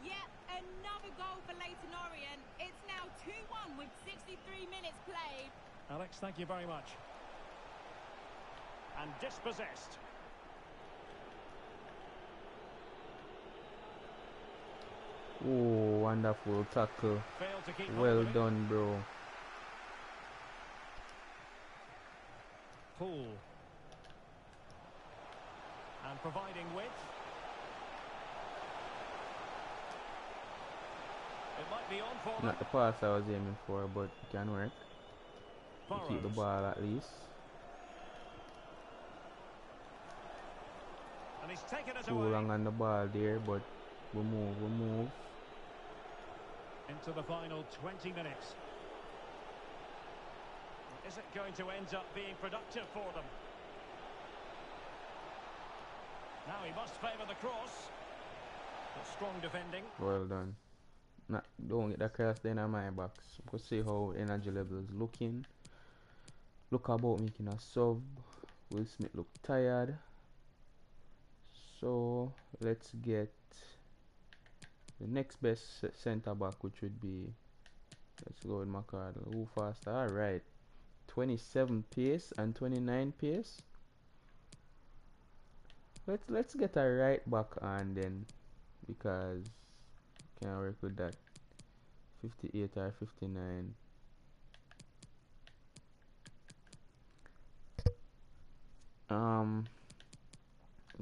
Yeah, another goal for Leyton Orient. It's now 2-1 with 63 minutes played. Alex, thank you very much. And dispossessed. Oh, wonderful tackle. Well done, bro. Pool. And providing width. It might be on for them. Not the pass I was aiming for, but it can work. Keep the ball at least. And he's taken it Too away. long on the ball there, but we move. Into the final 20 minutes. Is it going to end up being productive for them? Now he must favour the cross. But strong defending. Well done. Don't get that cross there in my box. We'll see how energy level is looking. Look about making a sub. Will Smith look tired. So let's get the next best centre back, which would be, let's go with McCardle. Who faster? Alright. 27 pace and 29 pace. Let's get a right back on then, because can't work with that. 58 or 59.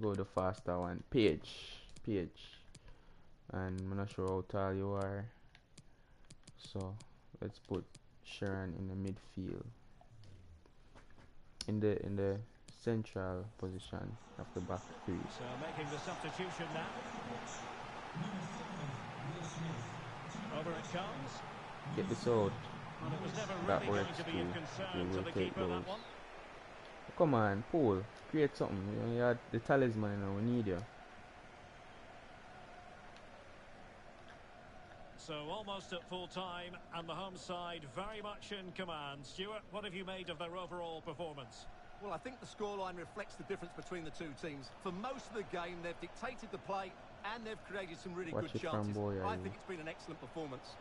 Go the faster one. Page. And I'm not sure how tall you are, so let's put Sharon in the midfield, in the central position of the back three. So making the substitution now. Over it comes. Get this out. Well, it was never That really going works to be too. of concern We'll to the take keeper, that those. one. Come on, Pool, create something. You are the talisman, you know, we need you. So almost at full time, and the home side very much in command. Stuart, what have you made of their overall performance? Well, I think the scoreline reflects the difference between the two teams. For most of the game, they've dictated the play, and they've created some really good chances. I think it's been an excellent performance.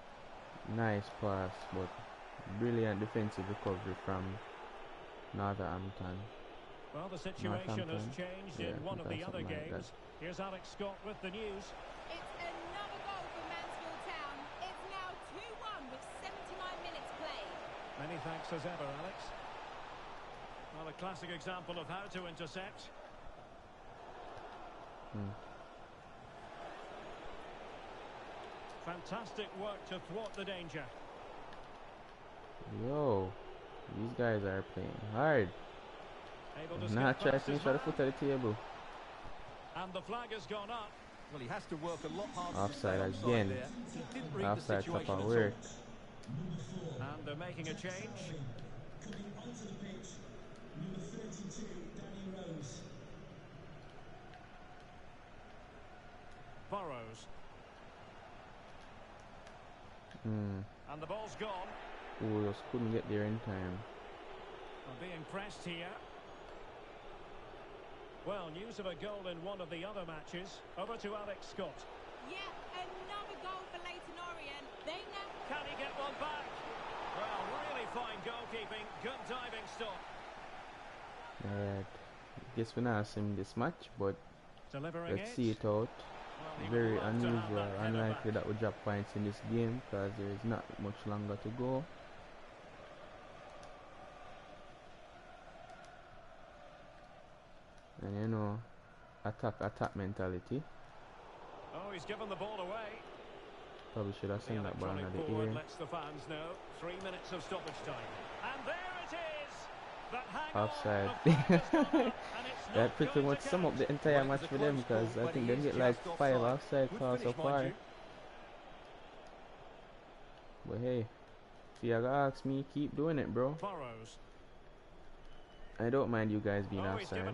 Nice pass, but brilliant defensive recovery from Northampton. Well, the situation has changed in one of the other games. Here's Alex Scott with the news. It's another goal for Mansfield Town. It's now 2-1 with 79 minutes played. Many thanks as ever, Alex. Well, a classic example of how to intercept. Fantastic work to thwart the danger. Yo, these guys are playing hard. Not trying to finish at the foot of the table. And the flag has gone up. Well, he has to work a lot harder. Offside again. There. He didn't read Offside the situation type of at work. all. And they're making a change. Burrows. And the ball's gone. Oh, just couldn't get there in time. Being pressed here. Well, news of a goal in one of the other matches. Over to Alex Scott. Yeah, another goal for Leyton Orient. They now... Can he get one back? Well, really fine goalkeeping. Good diving stop. Alright. Guess we're not seeing this match, but let's see it out. Very unusual, unlikely that we drop points in this game because there is not much longer to go. And you know, attack mentality. Oh, he's given the ball away. Probably should have sent that ball under the ear. Lets the fans know. 3 minutes of stoppage time. And there it is. Offside. That pretty much sum up the entire match for them because I think they get like 5 offside calls so far. But hey, if you ask me, keep doing it, bro. I don't mind you guys being offside.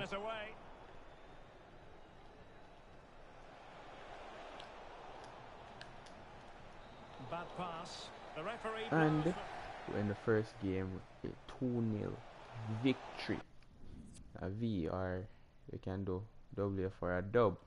Bad pass. The referee and we're in the first game with a 2-0 victory. A V, or we can do W for a dub.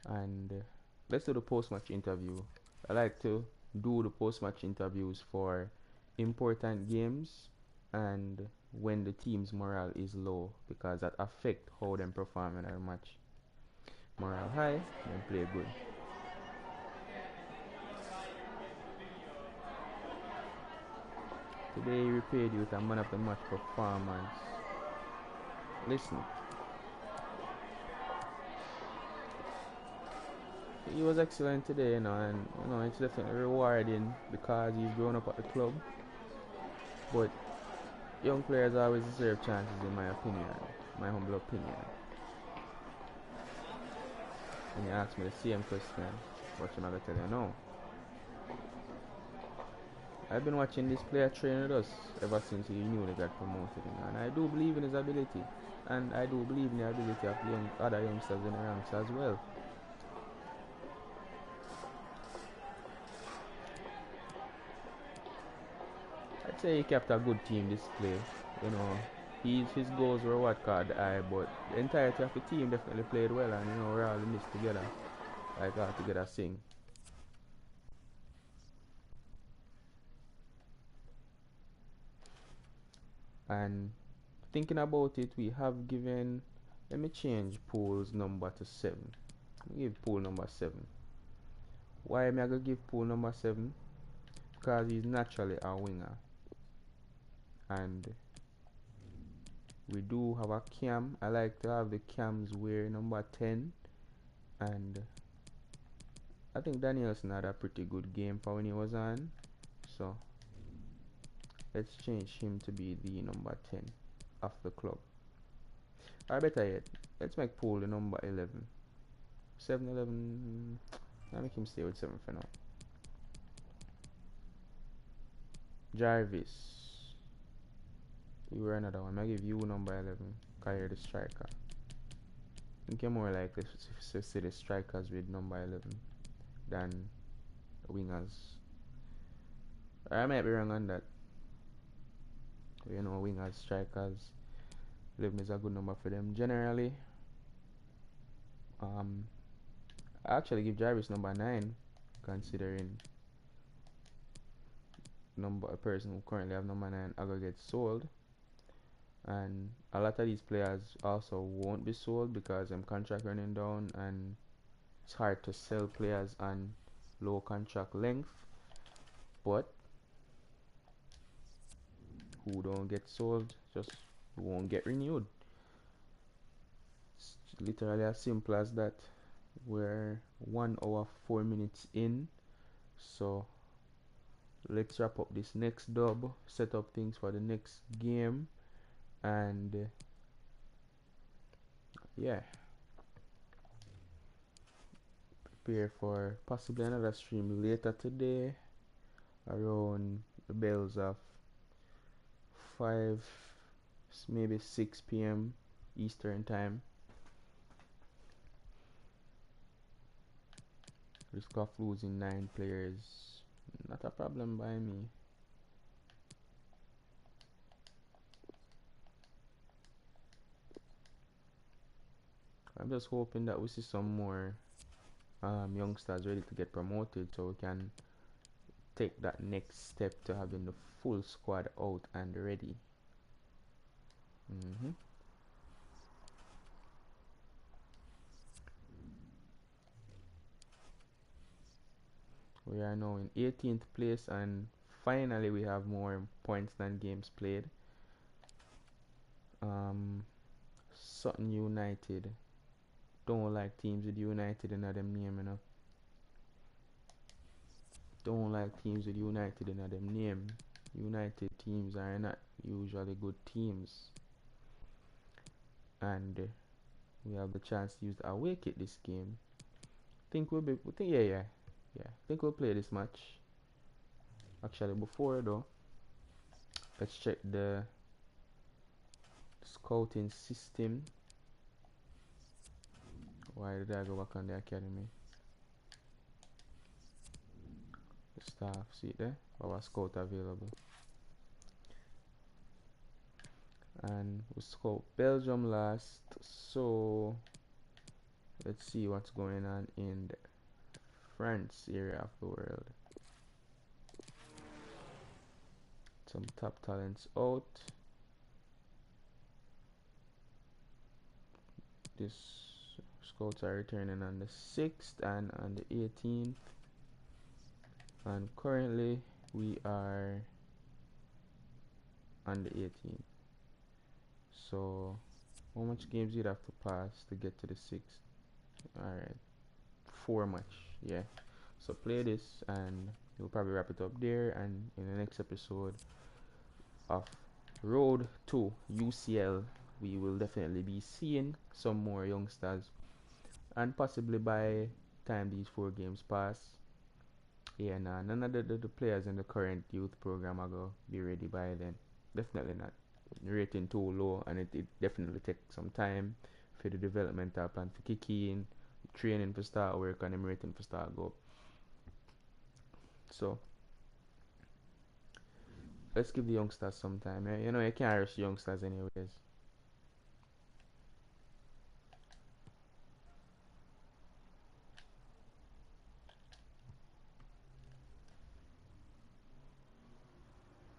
And let's do the post-match interview. I like to do the post-match interviews for important games and when the team's morale is low, because that affect how them perform in our match. Morale high, then play good. Today he repaid you with a man of the match performance. Listen. He was excellent today, you know, and you know it's definitely rewarding because he's grown up at the club. But young players always deserve chances, in my opinion, my humble opinion. And he asked me the same question, what am I gonna tell you now? I've been watching this player train with us ever since he newly got promoted, and I do believe in his ability, and I do believe in the ability of other youngsters in the ranks as well. I'd say he kept a good team display. You know, his goals were what caught the eye, but the entirety of the team definitely played well, and you know we're all in this together, like all together sing. And thinking about it, we have given, let me change Pool's number to 7. Let me give Pool number 7. Why am I gonna give Pool number 7? Because he's naturally a winger, and we do have a cam. I like to have the cams wear number 10, and I think Danielson had a pretty good game for when he was on, so let's change him to be the number 10 of the club. Or better yet, let's make Pool the number 11. 7, 11, I'll make him stay with 7 for now. Jarvis, you were another one. I'll give you number 11, because you're the striker. I think you're more likely to see the strikers with number 11 than the wingers. I might be wrong on that. You know, wingers, strikers, 11 is a good number for them generally. I actually give Jarvis number 9, considering a person who currently have number 9 are gonna get sold, and a lot of these players also won't be sold because contract running down, and it's hard to sell players on low contract length. But who don't get sold just won't get renewed. It's literally as simple as that. We're 1 hour 4 minutes in, so let's wrap up this next dub, set up things for the next game, and yeah, prepare for possibly another stream later today around the bells of 5, maybe 6 p.m. Eastern time. Risk of losing 9 players, not a problem by me. I'm just hoping that we see some more youngsters ready to get promoted, so we can take that next step to having the full squad out and ready. Mm-hmm. We are now in 18th place, and finally we have more points than games played. Sutton United. Don't like teams with United in them name, you know. Don't like teams with United in them name. United teams are not usually good teams. And we have the chance to use the away kit this game. Think we'll be, yeah. Think we'll play this match. Actually, before though, let's check the scouting system. Why did I go back on the academy? The staff, see it there? Our scout available. And we scout Belgium last, so let's see what's going on in the France area of the world. Some top talents out. This scouts are returning on the 6th and on the 18th, and currently we are on the 18th. So how much games you'd have to pass to get to the 6th? Alright, 4 match, yeah. So play this and we'll probably wrap it up there, and in the next episode of Road to UCL we will definitely be seeing some more youngsters, and possibly by time these 4 games pass, yeah, nah, none of the players in the current youth program are gonna be ready by then. Definitely not. Rating too low, and it definitely takes some time for the development up and for kick in, training for start work, and them rating for start go. So let's give the youngsters some time. You know, you can't rush youngsters anyways.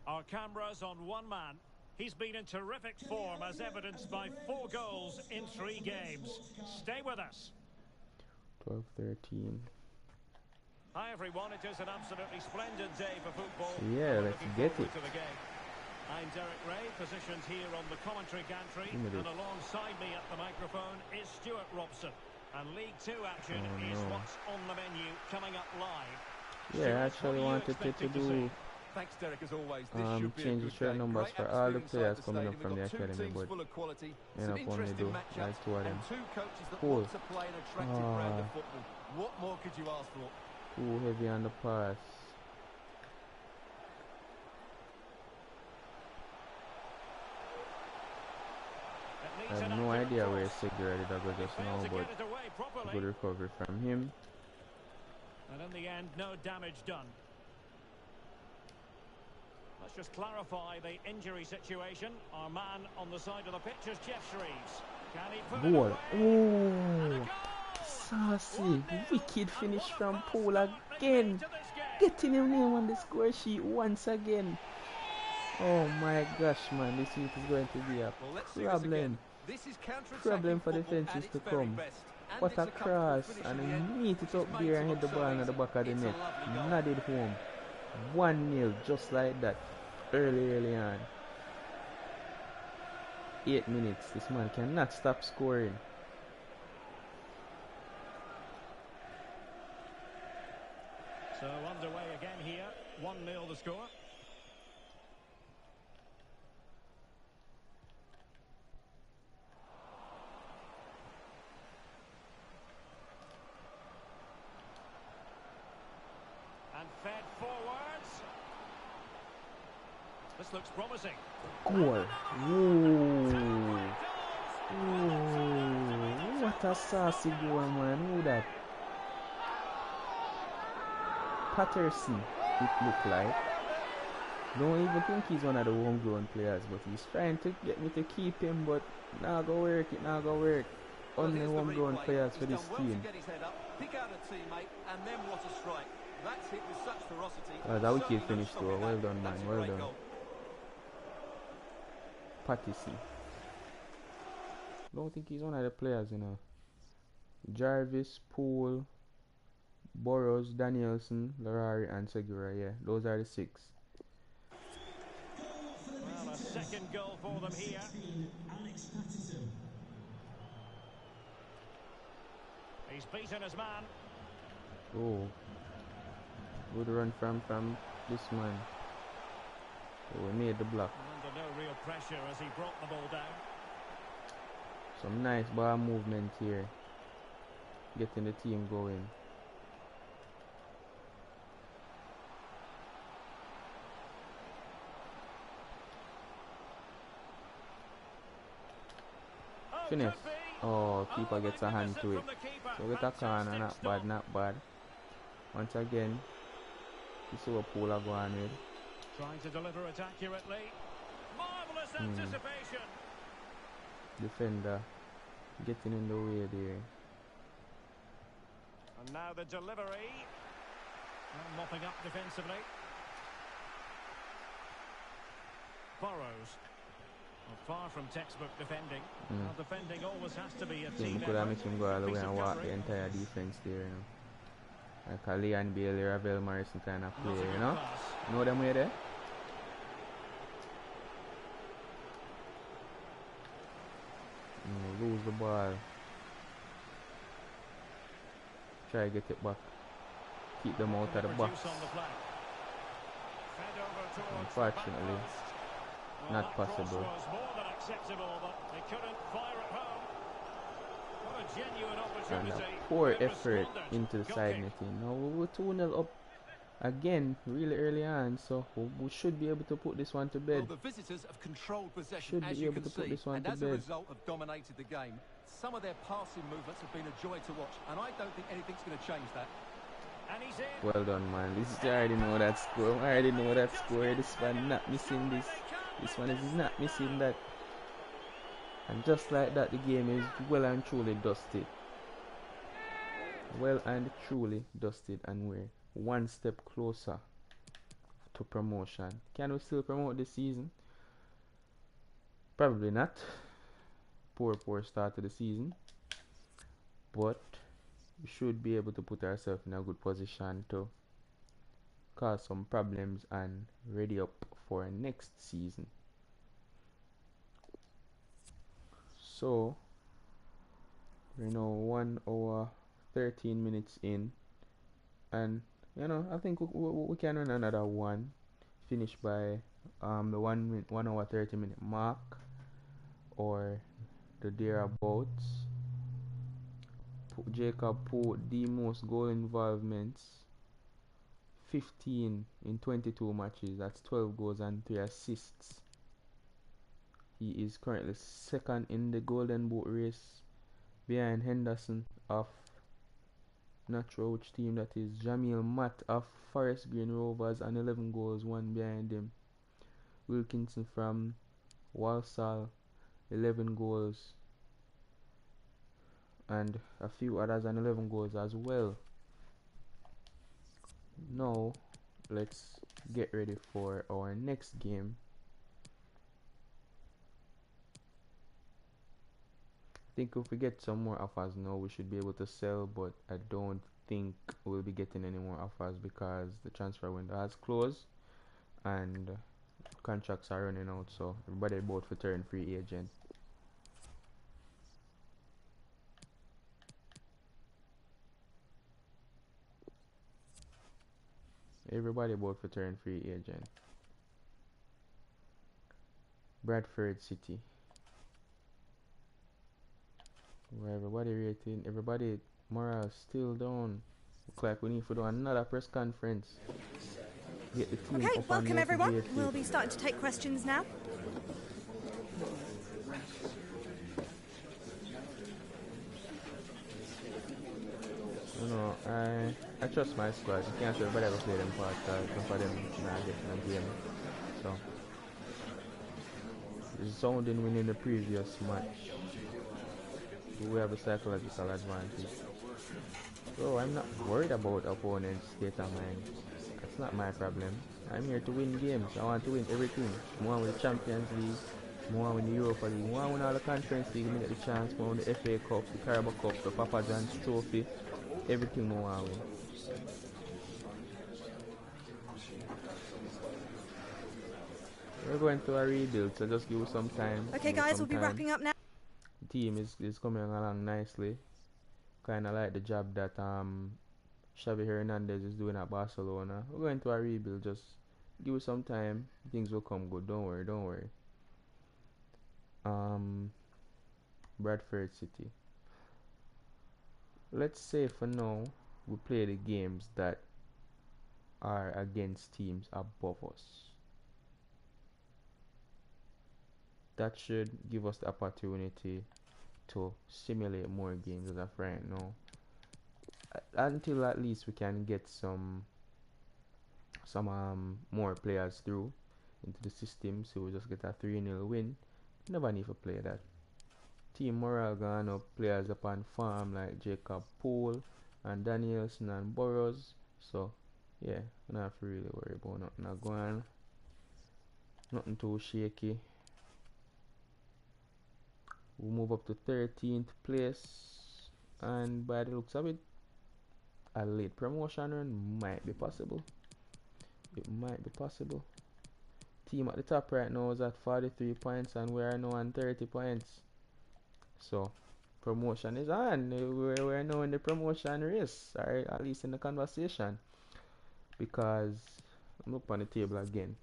Our cameras on one man. He's been in terrific form, as evidenced by 4 goals in 3 games. Stay with us. 12-13. Hi everyone, it is an absolutely splendid day for football. Yeah, let's get it. To the game. I'm Derek Ray, positioned here on the commentary gantry, and alongside me at the microphone is Stuart Robson. And League 2 action is what's on the menu coming up live. Yeah, I actually wanted to do Thanks, Derek, as always. This should be change the shirt numbers for all the players coming up from the academy, but end up only do like 2 of them. Cool. What more could you ask for? Too heavy on the pass. I have no idea where Segura did go just now, but good recovery from him. And in the end, no damage done. Let's just clarify the injury situation. Our man on the side of the pitch is Jeff Shreves. Can he put it away? Oh, saucy, wicked finish from Paul again. Getting him name on the score sheet once again. Oh my gosh, man, this week is going to be a problem. Problem for defenses to come. What a cross, and he neat it up there and hit the ball in the back of the net. Nodded home. 1-0, just like that. Early on. 8 minutes. This man cannot stop scoring. So underway again here. 1-0 the score. And fed forwards. This looks promising. Goal. Ooh. Ooh. What a saucy goal, man. Who that? Patterson, it looked like. Don't even think he's one of the homegrown players, but he's trying to get me to keep him, but now go work, it now go work. Only homegrown players for this team. That's a wicked finish though. Well done, man. Well done. Patterson. don't think he's one of the players, you know. Jarvis, Poole, Burrows, Danielson, Larari, and Segura. Yeah, those are the 6. Well, a second goal for them here. He's beaten his man. Oh, good run from this man. So we made the block. Under no real pressure as he brought the ball down. Some nice ball movement here, getting the team going. Finish. Oh, keeper gets a hand to it. So get a corner, not bad, not bad. Once again, this is what Poole are going with. Trying to deliver it accurately. Marvellous anticipation. Defender getting in the way there. And now the delivery. And mopping up defensively. Burrows. Well, far from textbook defending. Well, defending always has to be a team could have effort. made him go all the way and walk the entire defense there, you know. Like a Leon Bailey, Ravel Morrison kind of player, you know. Know them way there? Lose the ball. Try to get it back. Keep them out of the box. Unfortunately, not possible. Was more than acceptable, but they couldn't fire at home. What a genuine And opportunity. a poor effort into the side netting. Now we were 2-0 up again really early on, so we should be able to put this one to bed. Well, the visitors have controlled possession, Should as be you able can to put see, this one and to as a bed. result have dominated the game. Some of their passing movements have been a joy to watch, and I don't think anything's going to change that. And he's in. Well done, man. I already know that score. I already know that score. This one not missing this. This one is not missing that. And just like that, the game is well and truly dusted. Well and truly dusted, and we're one step closer to promotion. Can we still promote this season? Probably not. Poor start to the season. But we should be able to put ourselves in a good position to cause some problems and ready up for next season. So we're now 1 hour 13 minutes in, and you know, I think we can run another one, finish by the 1 hour 30-minute mark or the thereabouts. Jacob Poole, the most goal involvements, 15 in 22 matches. That's 12 goals and 3 assists. He is currently second in the Golden Boot race, behind Henderson of, not sure which team that is, Jamil Matt of Forest Green Rovers, and 11 goals, 1 behind him. Wilkinson from Walsall, 11 goals, and a few others and 11 goals as well. Now let's get ready for our next game. I think if we get some more offers now, we should be able to sell, but I don't think we'll be getting any more offers because the transfer window has closed and contracts are running out, so everybody about to turn free agent. Everybody about to turn free agent. Bradford City. Where everybody rating, everybody morale still down. Look like we need to do another press conference. Get the team Okay, up welcome and everyone. motivated. We'll be starting to take questions now. You know, I trust my squad. You can't say everybody ever play them part, some of them not getting a game. So Sounding winning the previous match, we have a psychological advantage. So I'm not worried about opponents' state of mind. That's not my problem. I'm here to win games. I want to win everything. I want to win Champions League, More win the Europa League. More win all the Conference League. Me get the chance. More win the FA Cup, the Carabao Cup, the Papa John's Trophy. Everything more win. We're going to a rebuild, so just give us some time. Okay, guys, we'll be wrapping up now. The team is coming along nicely. Kind of like the job that Xavi Hernandez is doing at Barcelona. We're going to a rebuild. Just give us some time. Things will come good. Don't worry. Don't worry. Bradford City. Let's say for now we play the games that are against teams above us. That should give us the opportunity to simulate more games as of right now. Until at least we can get some more players through into the system, so we just get a 3-0 win. Never need to play that. Team morale gone up, players up on farm like Jacob Poole and Danielson and Burrows. So yeah, we don't have to really worry about nothing not going. Nothing too shaky. We move up to 13th place, and by the looks of it, a late promotion run might be possible. It might be possible. Team at the top right now is at 43 points, and we are now on 30 points. So promotion is on. We're now in the promotion race, or at least in the conversation. Because I'm up on the table again.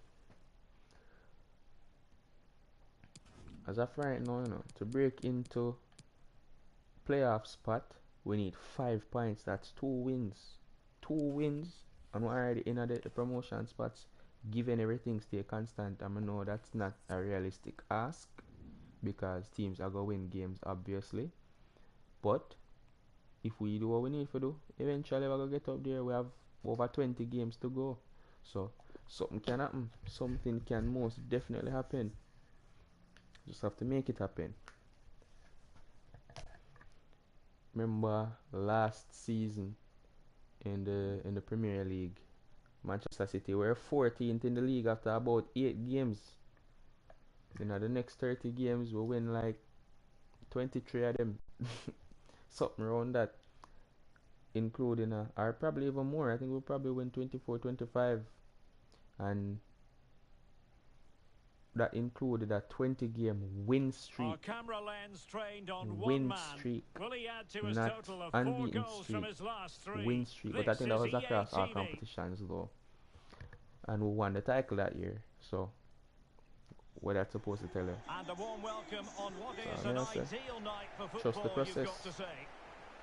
As of right now, to break into playoff spot, we need 5 points. That's 2 wins. 2 wins, and we're already in the promotion spots. Given everything stay constant, I know that's not a realistic ask, because teams are going to win games, obviously. But if we do what we need to do, eventually we're going to get up there. We have over 20 games to go. So something can happen. Something can most definitely happen. Just have to make it happen. Remember last season in the Premier League, Manchester City were 14th in the league after about 8 games. You know, the next 30 games we win like 23 of them. Something around that. Including or probably even more. I think we'll probably win 24, 25. And that included a 20-game win streak. Our camera lens trained on Win one man. streak. Will he add to his Not total of 4 unbeaten goals streak. from his last 3? Win streak. But I This think that is was across all EA TV. competitions though. And we won the title that year. So what that's supposed to tell you. And a warm welcome on what is So, an yes, sir. ideal night for Trust the football, you've process. got to say.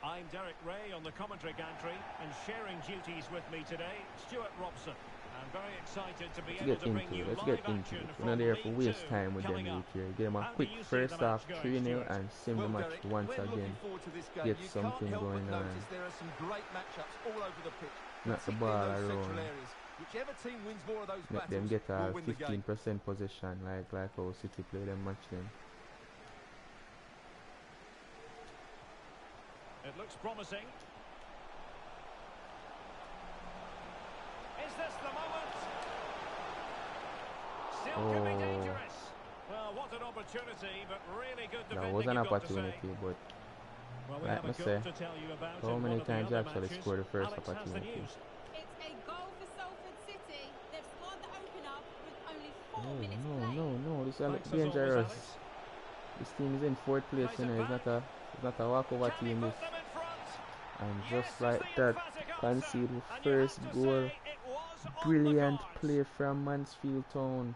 I'm Derek Ray on the commentary gantry, and sharing duties with me today, Stuart Robson. I'm very excited to be Let's able get to bring into you it. Let's live get into action it. from We're not there for League waste 2 time with them coming up. here. Give them a How do quick you see first the match half going, 3-0 Stuart? and sim the Well, match Derek, once we're again. looking forward to this game. Get You something can't help going but on. notice there are some great matchups all over the pitch. Not the particularly ball in those around. central areas. Whichever team wins more of those Let them battles get a will win the game. 15% possession like how City play them match them. It looks promising. Is this the moment? Still could be dangerous. Well, what an opportunity, but really good defending. That was an you've got to say. opportunity, but Well, we like have I a say, goal to tell you about how in many one of the times you other actually matches. score the first Alex has the opportunity? news. It's a goal for Salford City. They've scored the opener with only 4 No, minutes no, played. no, no. This is Thanks as always, dangerous. Alex. This team is in 4th place, Plays it It's not a walkover Can he team. put This, them in front? and Yes, just is like the that, emphatic answer. concede And you first have to goal. say it was on the Brilliant cards. play from Mansfield Town.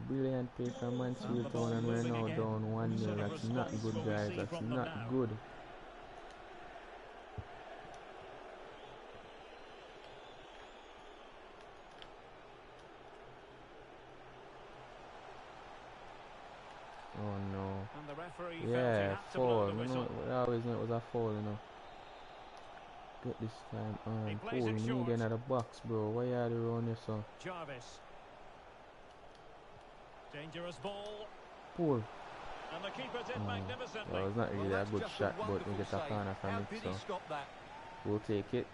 Brilliant play from Mansfield Town, and we're now down 1-0. That's not good, guys. That's not good. Oh no. And the referee felt he Yeah, had to blow foul. the whistle. We always knew it was a foul. Get this time He on. plays Pool, it we short. need another box, bro. Why are they around here, so? Jarvis. Dangerous ball. Pool. And the keeper did magnificently. Well, it's not really a that's good just shot, but we wonderful get a save. corner How from it, did so he stop that? we'll take it.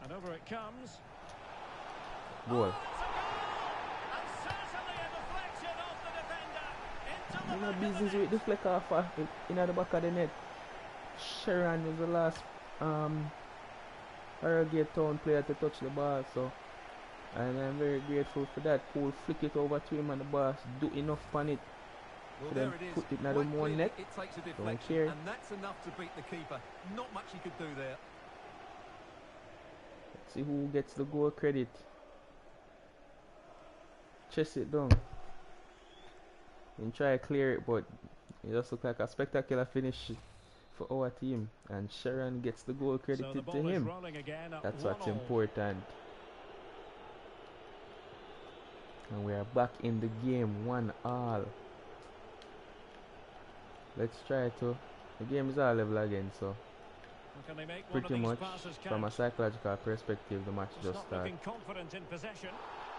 And over it comes. Goal. You know, business with the fleck off in the back of the net. Sharon was the last Reggae Town player to touch the ball, so and I'm very grateful for that. Cool, flick it over to him and the boss do enough on it. Well, Then there it is. put it in the more net. It takes a Don't deflection, care. and that's enough to beat the keeper. Not much he could do there. Let's see who gets the goal credit. Chest it down. And try to clear it, but it just looked like a spectacular finish for our team. And Sharon gets the goal credited to him. That's what's important. And we are back in the game, 1-1. Let's try to. The game is all level again, so pretty much from a psychological perspective, the match just started.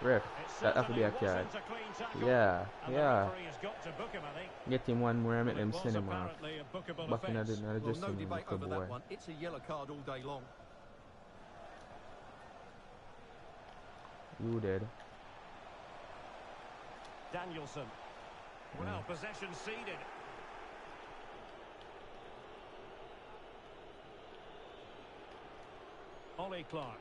Ref, that have to be a card. Yeah, yeah. Get him one more and make them send him off. Back in the dressing room with the boy. It's a yellow card all day long. You dead. Danielson. Well, possession ceded. Ollie Clark.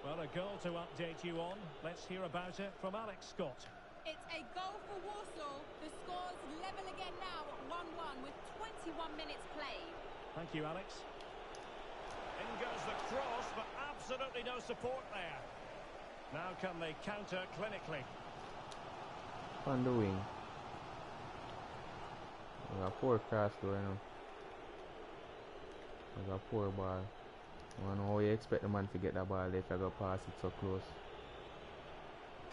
Well, a goal to update you on. Let's hear about it from Alex Scott. It's a goal for Warsaw. The score's level again now at 1-1 with 21 minutes played. Thank you, Alex. In goes the cross, but absolutely no support there. Now can they counter clinically? On the wing. I got poor cross though, you know. I got poor ball. I don't know how you expect the man to get that ball if I go past it so close.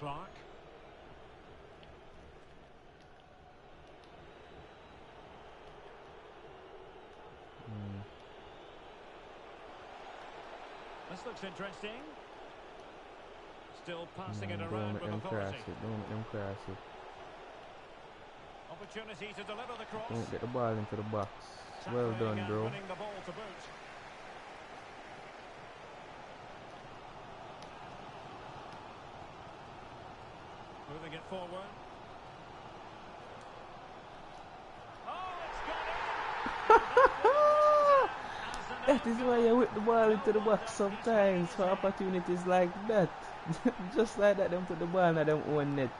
Clark. This looks interesting. Still passing it around with authority. Don't make them cross it. Opportunity to deliver the cross. Don't get the ball into the box. Well done, bro. Winning the ball to boot. Moving it forward. Oh, it's got in! That is why you whip the ball into the box sometimes for opportunities like that. Just like that, them put the ball in them own net,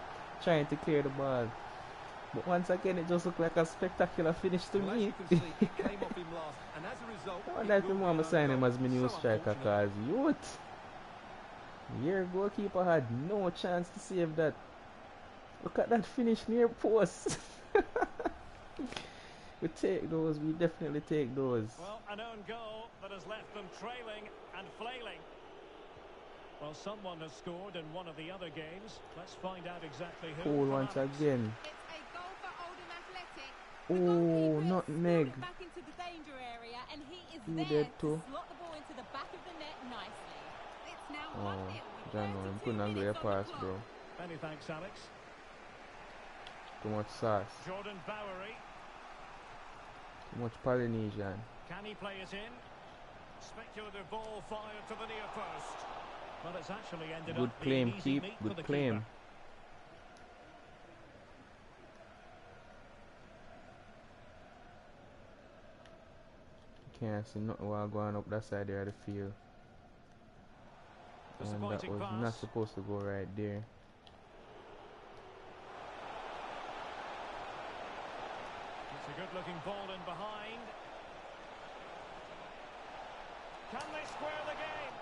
trying to clear the ball. But once again, it just looked like a spectacular finish to Well, me. as you can see, it came off him last, and as a result, I would like to mama sign him as my new striker because youth. Your goalkeeper had no chance to save that. Look at that finish near post. We take those, we definitely take those. Well, an own goal that has left them trailing and flailing. Well, someone has scored in one of the other games. Let's find out exactly who. Cool once again. It's a goal for Oldham Athletic. Oh, nutmeg. Back into the danger area, and he is You there dead too. to slot the ball into the back of the net nicely. It's now 1-0 Oh, with John, I'm 32 couldn't agree a minutes on the pass, clock. bro. Many thanks, Alex. Too much sauce. Jordan Bowery. Too much Polynesian. Can he play it in? Speculative ball fired to the near post. Well, it's actually ended Good up being claim, easy keep. meat for the Good claim. keeper. Can't see nothing while going up that side there of the field. And that was Disappointing not pass. supposed to go right there. It's a good-looking ball in behind. Can they square the game?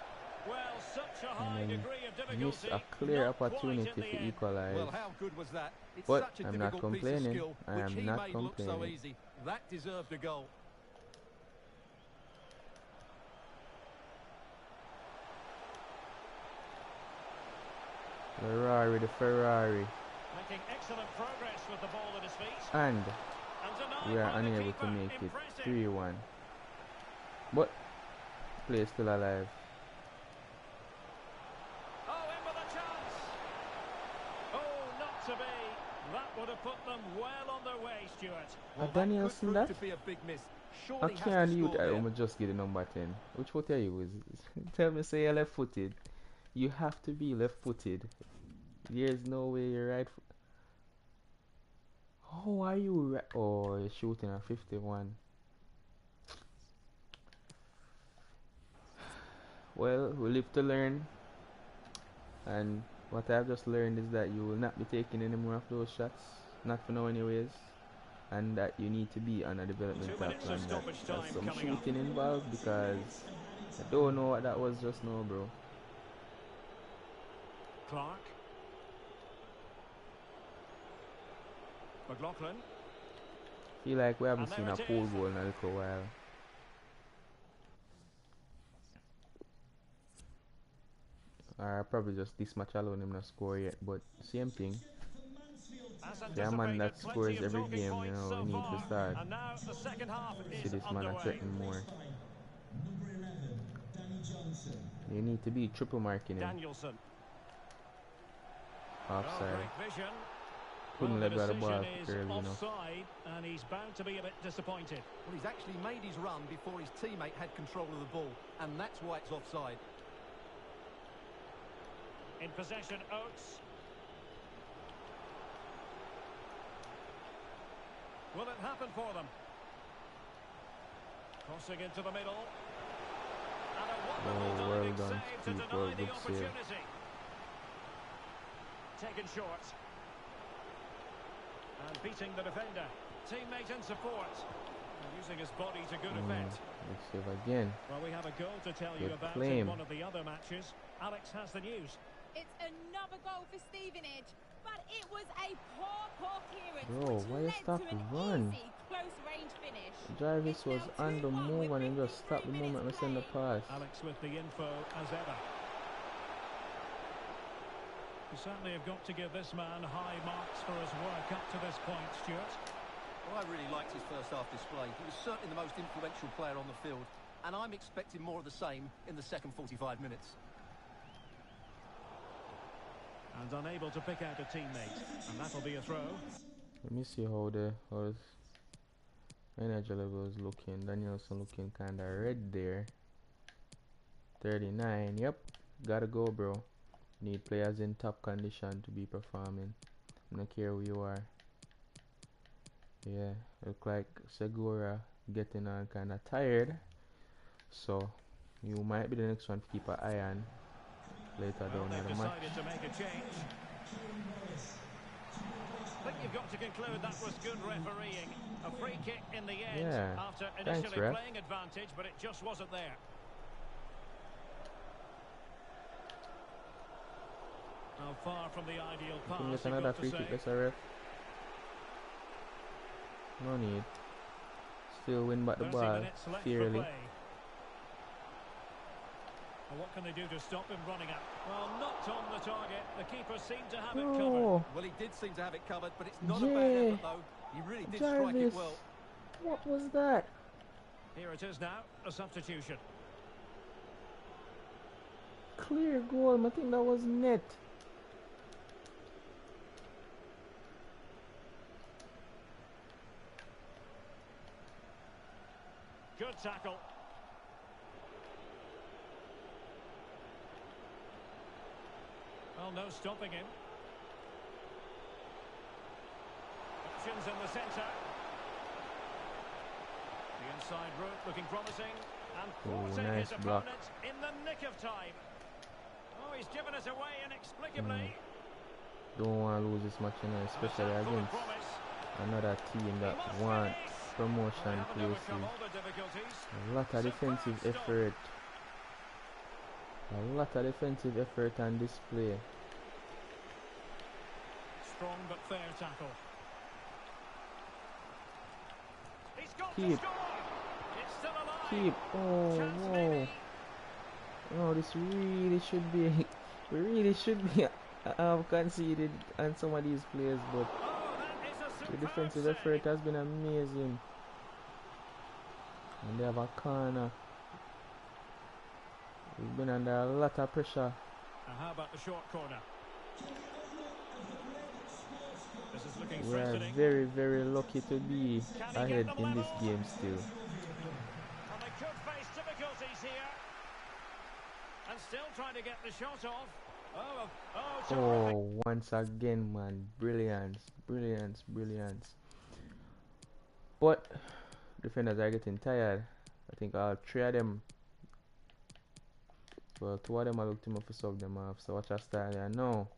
Well, such a high degree of difficulty. Missed a clear not quite opportunity in the to end. equalize. Well, how good was that? It's But such a I'm not difficult piece of complaining. skill, I which am he not made look so complaining. easy. That deserved a goal. Ferrari, the Ferrari. Making excellent progress with the ball at his feet. And And we are denied by the unable to keeper. make it Impressive. 3-1. But play is still alive. Oh, in with a chance. Oh, not to be. That would have put them well on their way, Stuart. Well, Danielson, that that? could be a big miss. I Surely has to can't you score there. I'm just get the number 10. Which foot are you? Tell me say you're left footed. You have to be left footed. There's no way you're right. Oh, are you right? Oh, you're shooting at 51. Well, we live to learn. And what I've just learned is that you will not be taking any more of those shots. Not for now anyways. And that you need to be on a development plan. There's some shooting involved because I don't know what that was just now, bro. Clark. McLaughlin. Feel like we haven't seen a pool goal in a little while. Or probably just this match alone him not score yet, but same thing. Yeah, man that scores every game, you know, we need to start. And now the second half See this man threatening more. You need to be triple marking him. Danielson. Offside. Couldn't let go of the ball early enough. And he's bound to be a bit disappointed. Well, he's actually made his run before his teammate had control of the ball, and that's why it's offside. In possession, Oates. Will it happen for them? Crossing into the middle. And a wonderful diving save to deny the opportunity. Taken short. And beating the defender. Teammate and support. And using his body to good effect. Let's save again. Well, we have a goal to tell you about in one of the other matches. Alex has the news. It's another goal for Stevenage, but it was a poor clearance, bro, why you stop to run? Close-range finish. Jarvis was on the move and he just stopped the moment we send the pass. Alex with the info as ever. You certainly have got to give this man high marks for his work up to this point, Stuart. Well, I really liked his first half display. He was certainly the most influential player on the field, and I'm expecting more of the same in the second 45 minutes. And unable to pick out a teammate, and that'll be a throw. Let me see how the energy level is looking. Danielson looking kind of red there. 39. Yep, gotta go, bro. Need players in top condition to be performing. I don't care who you are. Yeah, look like Segura getting on kind of tired. So you might be the next one to keep an eye on later down in the match. To make a change. I think you've got to conclude that was good refereeing. A free kick in the end after initially playing advantage, but it just wasn't there. Now far from the ideal pass. Can we get another free kick, that's a ref. No need. Still win back the ball fairly. Well, what can they do to stop him running up? Well, not on the target. The keeper seemed to have it covered. Well, he did seem to have it covered, but it's not a bad effort, though. He really did strike it well. What was that? Here it is now, a substitution. Clear goal. I think that was net. Good tackle. Well, no stopping him. Options in the centre. The inside route looking promising. And thwarting his opponent in the nick of time. Oh, he's given us away inexplicably. Don't want to lose this match, you know, especially against another team that wants promotion places. A lot of defensive effort. A lot of defensive effort on display. Strong but fair tackle. He's got Keep. to score. It's still alive. Keep. Oh, whoa. No, this really should be. We really should be conceded on some of these players, but the defensive effort has been amazing. And they have a corner. We've been under a lot of pressure. How about the short corner? This is We are very, very lucky to be ahead in this game still. And they could face difficulties here. And still trying to get the shot off. Oh, once again, man. Brilliance, brilliance, brilliance. But defenders are getting tired. I think all three of them. Well, two of them I look to me for sub them off. So watch our style here now.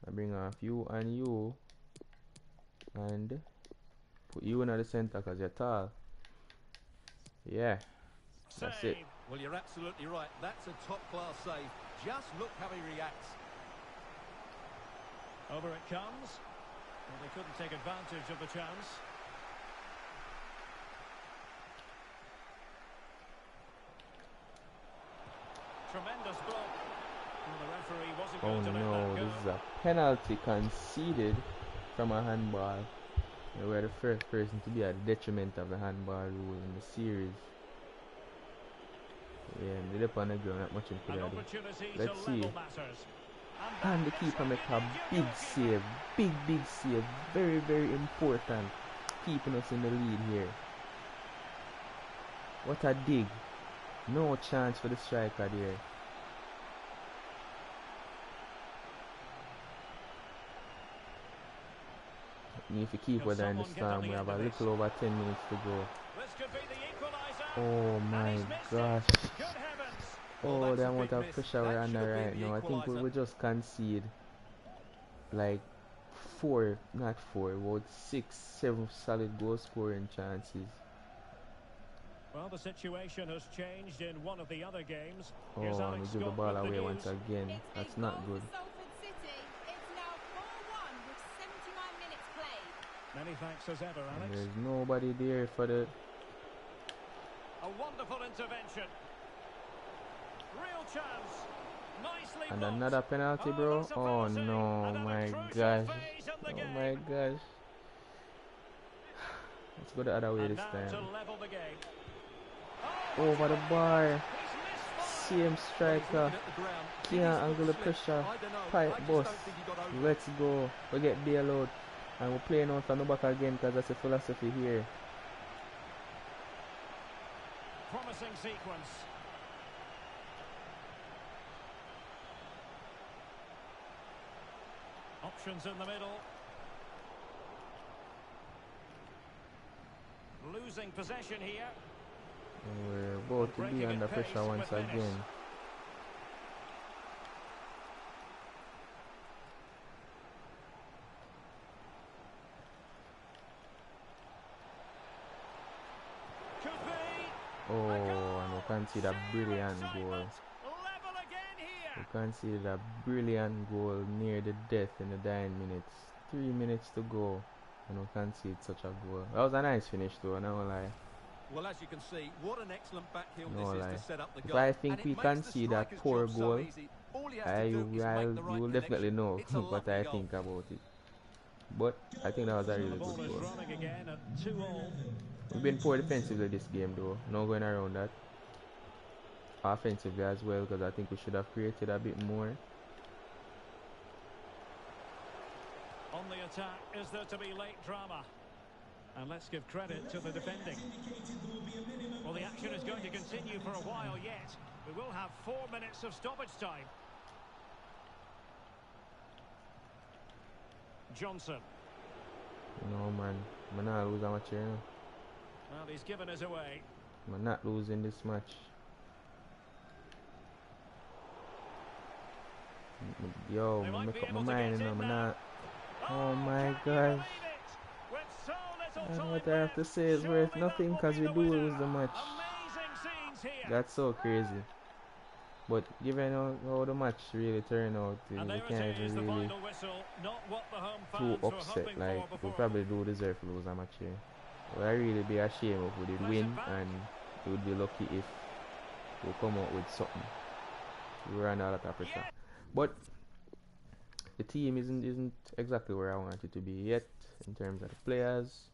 I bring off you and you. And put you in the center because you're tall. Yeah. That's it. Well, you're absolutely right. That's a top-class save. Just look how he reacts. Over it comes. Well, they couldn't take advantage of the chance. Tremendous block. Well, the referee wasn't going to let that go. This is a penalty conceded from a handball. They were the first person to be at the detriment of the handball rule in the series. Yeah, they up on the ground, not much in play. Let's see. And the keeper make a big save. Big save. Very, very important. Keeping us in the lead here. What a dig. No chance for the striker there. If you keep weather in the storm, we have a little over 10 minutes to go. Oh my gosh. Oh, the amount of pressure we're under right now. I think we will just concede like about 6, 7 solid goal scoring chances. Well, the situation has changed in one of the other games. Oh, and we give the ball away once again. That's not good. Many thanks as ever, Alex. And there's nobody there for the... A wonderful intervention. Real chance. Nicely and blocked. Another penalty, bro. Oh no, my gosh. Oh my gosh. Let's go the other way this time. Over the bar. Same striker. Can't angle the pressure. Pipe bust. Let's go. We get bailout. And we're playing out on the back again because that's the philosophy here. Promising sequence. Options in the middle. Losing possession here. And we're about to be under pressure once again. Oh, and we can see that brilliant goal. We can see that brilliant goal near the death in the dying minutes. 3 minutes to go, and we can see it's such a goal. That was a nice finish, though. No lie. Well, as you can see, what an excellent back heel this is to set up the goal. If I think we can see that poor goal, you will definitely know what I think about it. But I think that was a really good goal. We've been poor defensively this game, though. No going around that. Offensively as well, because I think we should have created a bit more. On the attack, is there to be late drama? And let's give credit to the defending. Well, the action is going to continue for a while yet. We will have 4 minutes of stoppage time. Johnson. No, man. I'm not losing much here. Well, he's given us away. I'm not losing this match. Yo, I make up my mind, you know, I'm not. Oh my gosh. And what I have to say is worth nothing because we do lose the match. That's so crazy. But given how the match really turned out, we can't even really too upset. Like, we probably do deserve to lose a match here. But I'd really be ashamed if we did win, and we would be lucky if we come out with something. We ran out of pressure. But the team isn't exactly where I want it to be yet in terms of the players.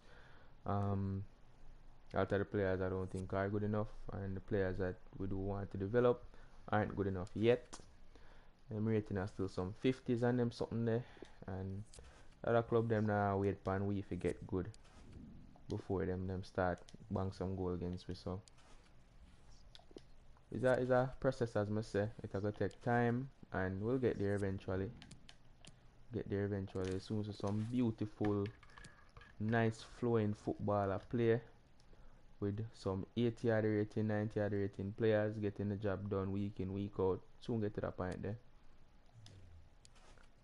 After the players I don't think are good enough, and the players that we do want to develop aren't good enough yet. I'm rating are still some 50s and them something there, and Other club them now wait pan we if we get good before them start bang some goal against we. So it's a process, as I say. It's gonna take time and we'll get there eventually. As soon as some beautiful, nice flowing football I play with some 80 yard rating, 90 yard rating players getting the job done week in, week out. Soon get to that point there.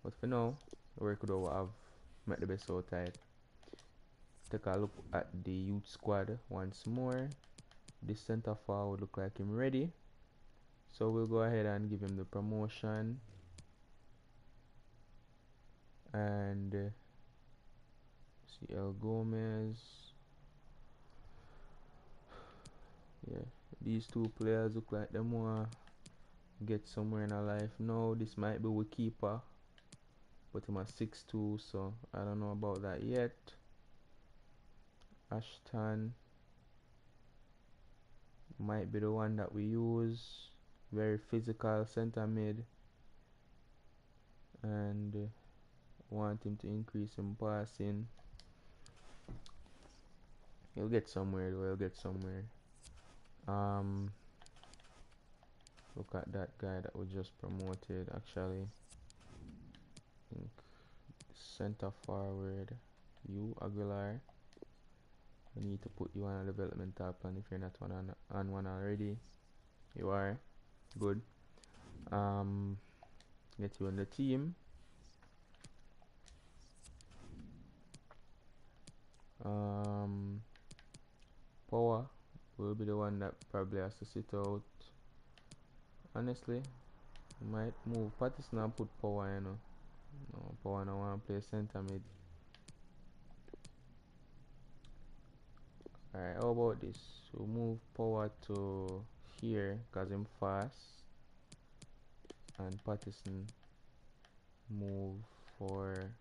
But for now, work with what I've met the best out tight. Take a look at the youth squad once more. This centre forward look like him ready. So we'll go ahead and give him the promotion. And UCL Gomez. Yeah, these two players look like them want get somewhere in our life. No, this might be with keeper, but him a 6'2", so I don't know about that yet. Ashton might be the one that we use. Very physical centre mid, and want him to increase in passing. He'll get somewhere though. He'll get somewhere. Look at that guy that was just promoted. Actually, I think center forward, you Aguilar. I need to put you on a developmental plan if you're not on one already. You are good. Get you on the team. Power will be the one that probably has to sit out. Honestly, might move Patterson and put Power, you know. No, Power no want to play center mid. Alright, how about this? We'll move Power to here because I'm fast. And Patterson move for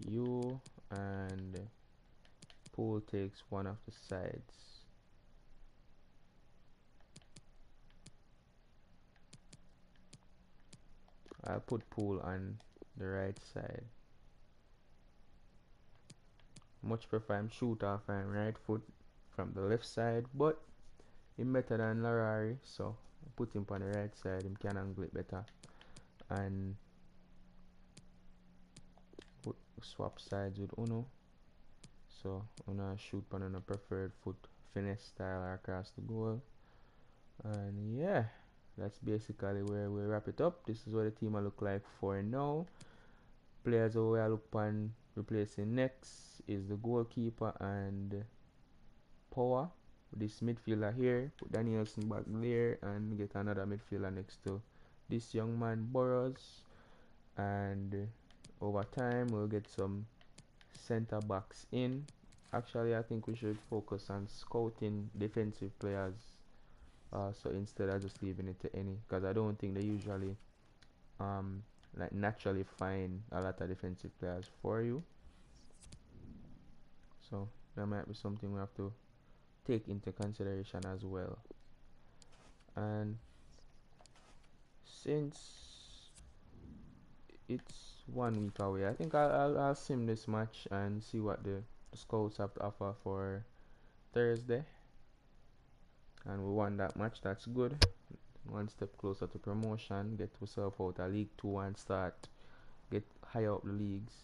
you, and Pool takes one of the sides. I'll put Pool on the right side. Much prefer him shoot off and right foot from the left side, but him better than Larari, so put him on the right side. Him can angle it better, and swap sides with Uno. So Uno shoot on a preferred foot finesse style across the goal. And yeah, that's basically where we wrap it up. This is what the team will look like for now. Players who I look on replacing next is the goalkeeper and Power. This midfielder here, put Danielson back there and get another midfielder next to this young man Boyz. And over time we'll get some center backs in. Actually, I think we should focus on scouting defensive players. So instead of just leaving it to any, because I don't think they usually like naturally find a lot of defensive players for you. So that might be something we have to take into consideration as well. And since it's 1 week away, I think I'll sim this match and see what the scouts have to offer for Thursday. And we won that match. That's good. One step closer to promotion. Get yourself out of League 2 and start get higher up the leagues.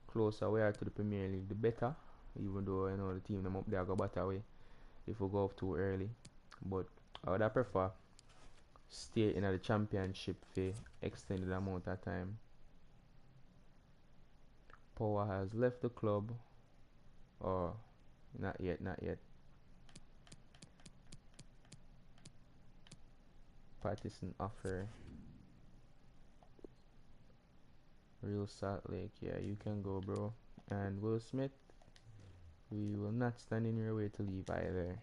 Closer we are to the Premier League, the better. Even though I know the team them up there go better way if we go off too early. But I would prefer stay in the championship for extended amount of time. Power has left the club. Or not yet. Patterson offer. Real Salt Lake, yeah, you can go, bro. And Will Smith, we will not stand in your way to leave either.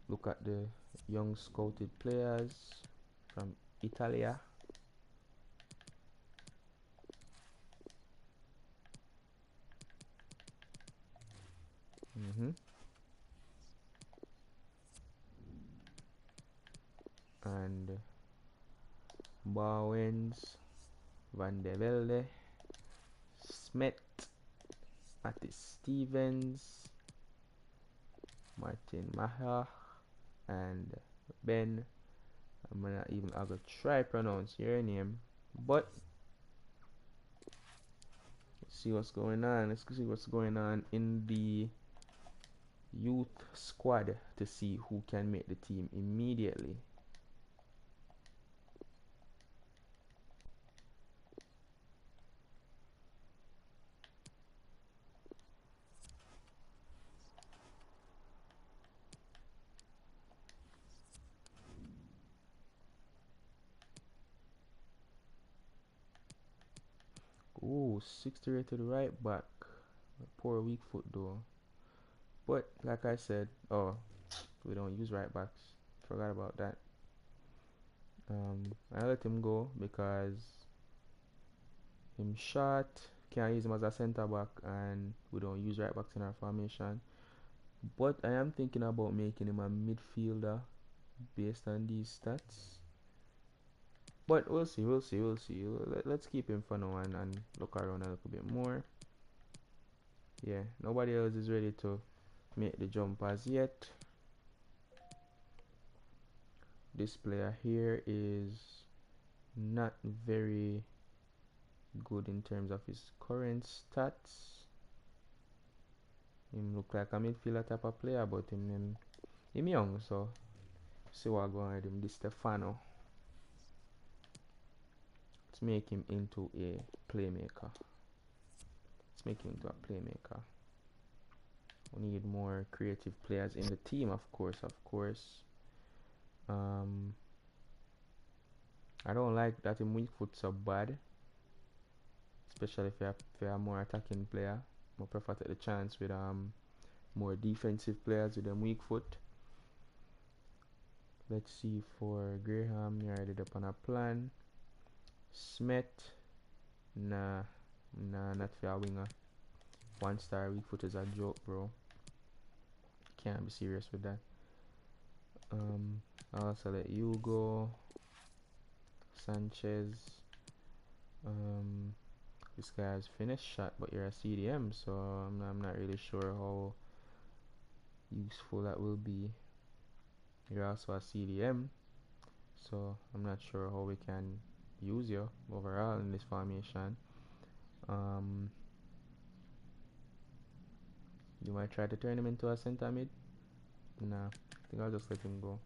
Look at the young scouted players from Italia. And Bowens, Van der Velde, Smith, Mattis Stevens, Martin Maher, and Ben. I'm not even gonna try pronounce your name, but let's see what's going on. Let's see what's going on in the youth squad to see who can make the team immediately. Ooh, 60 rated right back. Poor weak foot though. But like I said, oh, we don't use right backs. Forgot about that. I let him go because him short. Can't use him as a centre back, and we don't use right backs in our formation. But I am thinking about making him a midfielder based on these stats. But we'll see. Let's keep him for now and look around a little bit more. Yeah, nobody else is ready to make the jump as yet. This player here is not very good in terms of his current stats. Him look like a midfielder type of player, but him young, so see what going on with him. This Stefano. Let's make him into a playmaker. Let's make him into a playmaker. We need more creative players in the team, of course. I don't like that him weak foot so bad, especially if you're a more attacking player. I prefer to take the chance with more defensive players with them weak foot. Let's see for Graham. You already up on a plan. Smith, nah, not for a winger. 1-star weak foot is a joke, bro. Can't be serious with that. I'll also let you go. Sanchez. This guy has finished shot, but you're a CDM, so I'm not really sure how useful that will be. You're also a CDM, so I'm not sure how we can use you overall in this formation. You might try to turn him into a center mid. Nah, I think I'll just let him go.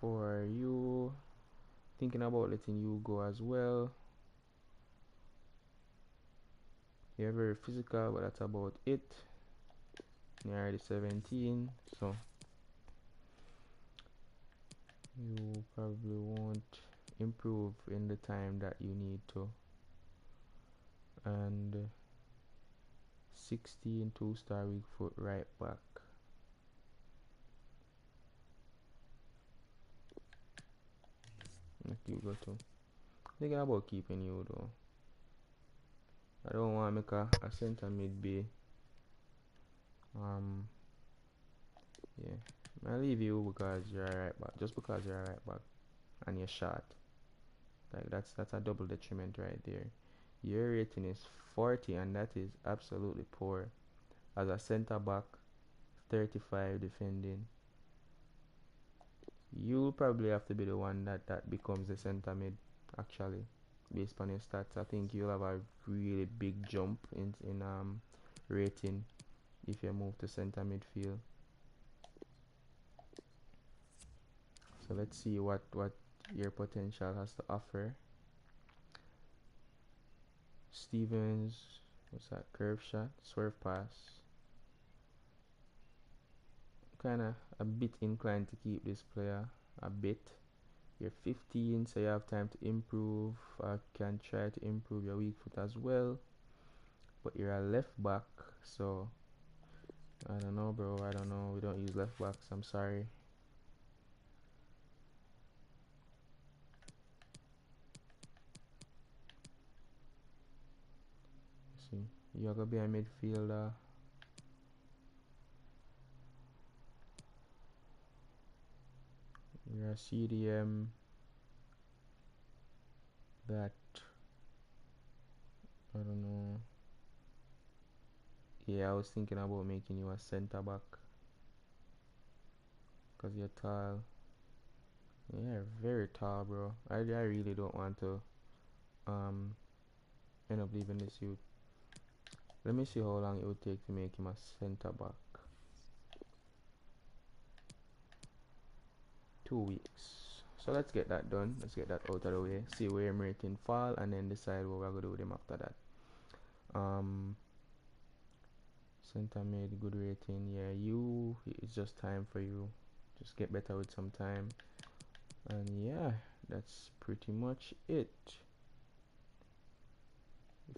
For you, thinking about letting you go as well. You're very physical, but that's about it. You're already 17, so you probably won't improve in the time that you need to. And 16 2-star weak foot right back. Like you go to. Thinking about keeping you though. I don't want to make a center mid be. Yeah. I leave you because you're a right back. Just because you're a right back and you're short. Like that's a double detriment right there. Your rating is 40 and that is absolutely poor. As a center back, 35 defending. You'll probably have to be the one that becomes the center mid actually. Based on your stats, I think you'll have a really big jump in rating if you move to center midfield. So let's see what your potential has to offer. Stevens, what's that? Curve shot, swerve pass. Kinda a bit inclined to keep this player. A bit. You're 15, so you have time to improve. I can try to improve your weak foot as well. But you're a left back, so I don't know, bro. I don't know. We don't use left backs. I'm sorry. See, you're gonna be a midfielder. CDM that, I don't know. Yeah, I was thinking about making you a center back because you're tall. Yeah, very tall, bro. I really don't want to um end up leaving this youth. Let me see how long it would take to make him a center back. 2 weeks. So let's get that done. Let's get that out of the way. See where him rating fall, and then decide what we're gonna do with him after that. Center mid, good rating. Yeah, it's just time for you. Just get better with some time. And yeah, that's pretty much it.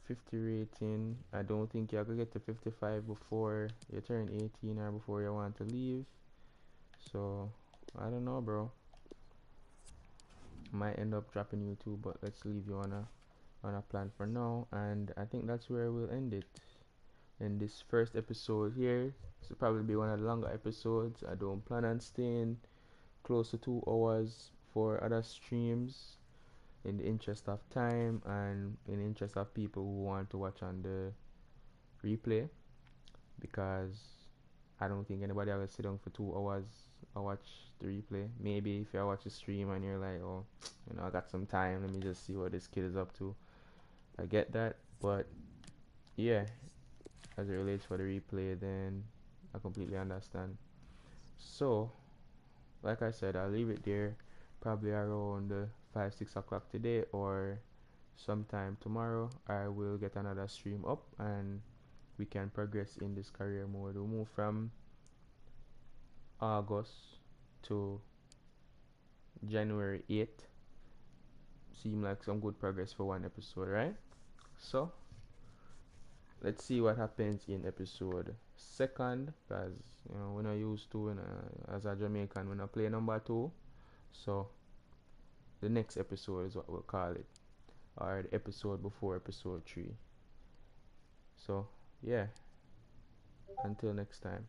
50 rating. I don't think you're gonna get to 55 before you turn 18 or before you want to leave. So I don't know, bro. Might end up dropping you too, but let's leave you on a plan for now. And I think that's where we'll end it in this first episode here. This will probably be one of the longer episodes. I don't plan on staying close to 2 hours for other streams, in the interest of time and in the interest of people who want to watch on the replay, because I don't think anybody will sit down for 2 hours and watch the replay. Maybe if you watch the stream and you're like, oh, I got some time, let me just see what this kid is up to. I get that, but yeah, as it relates for the replay, then I completely understand. So like I said, I'll leave it there, probably around 5-6 o'clock today or sometime tomorrow. I will get another stream up and we can progress in this career mode. We'll move from August to January 8th. Seem like some good progress for one episode, right? So let's see what happens in episode second, because we're not used to, as a Jamaican, we're not play number 2. So the next episode is what we'll call it, or the episode before episode 3. So yeah, until next time.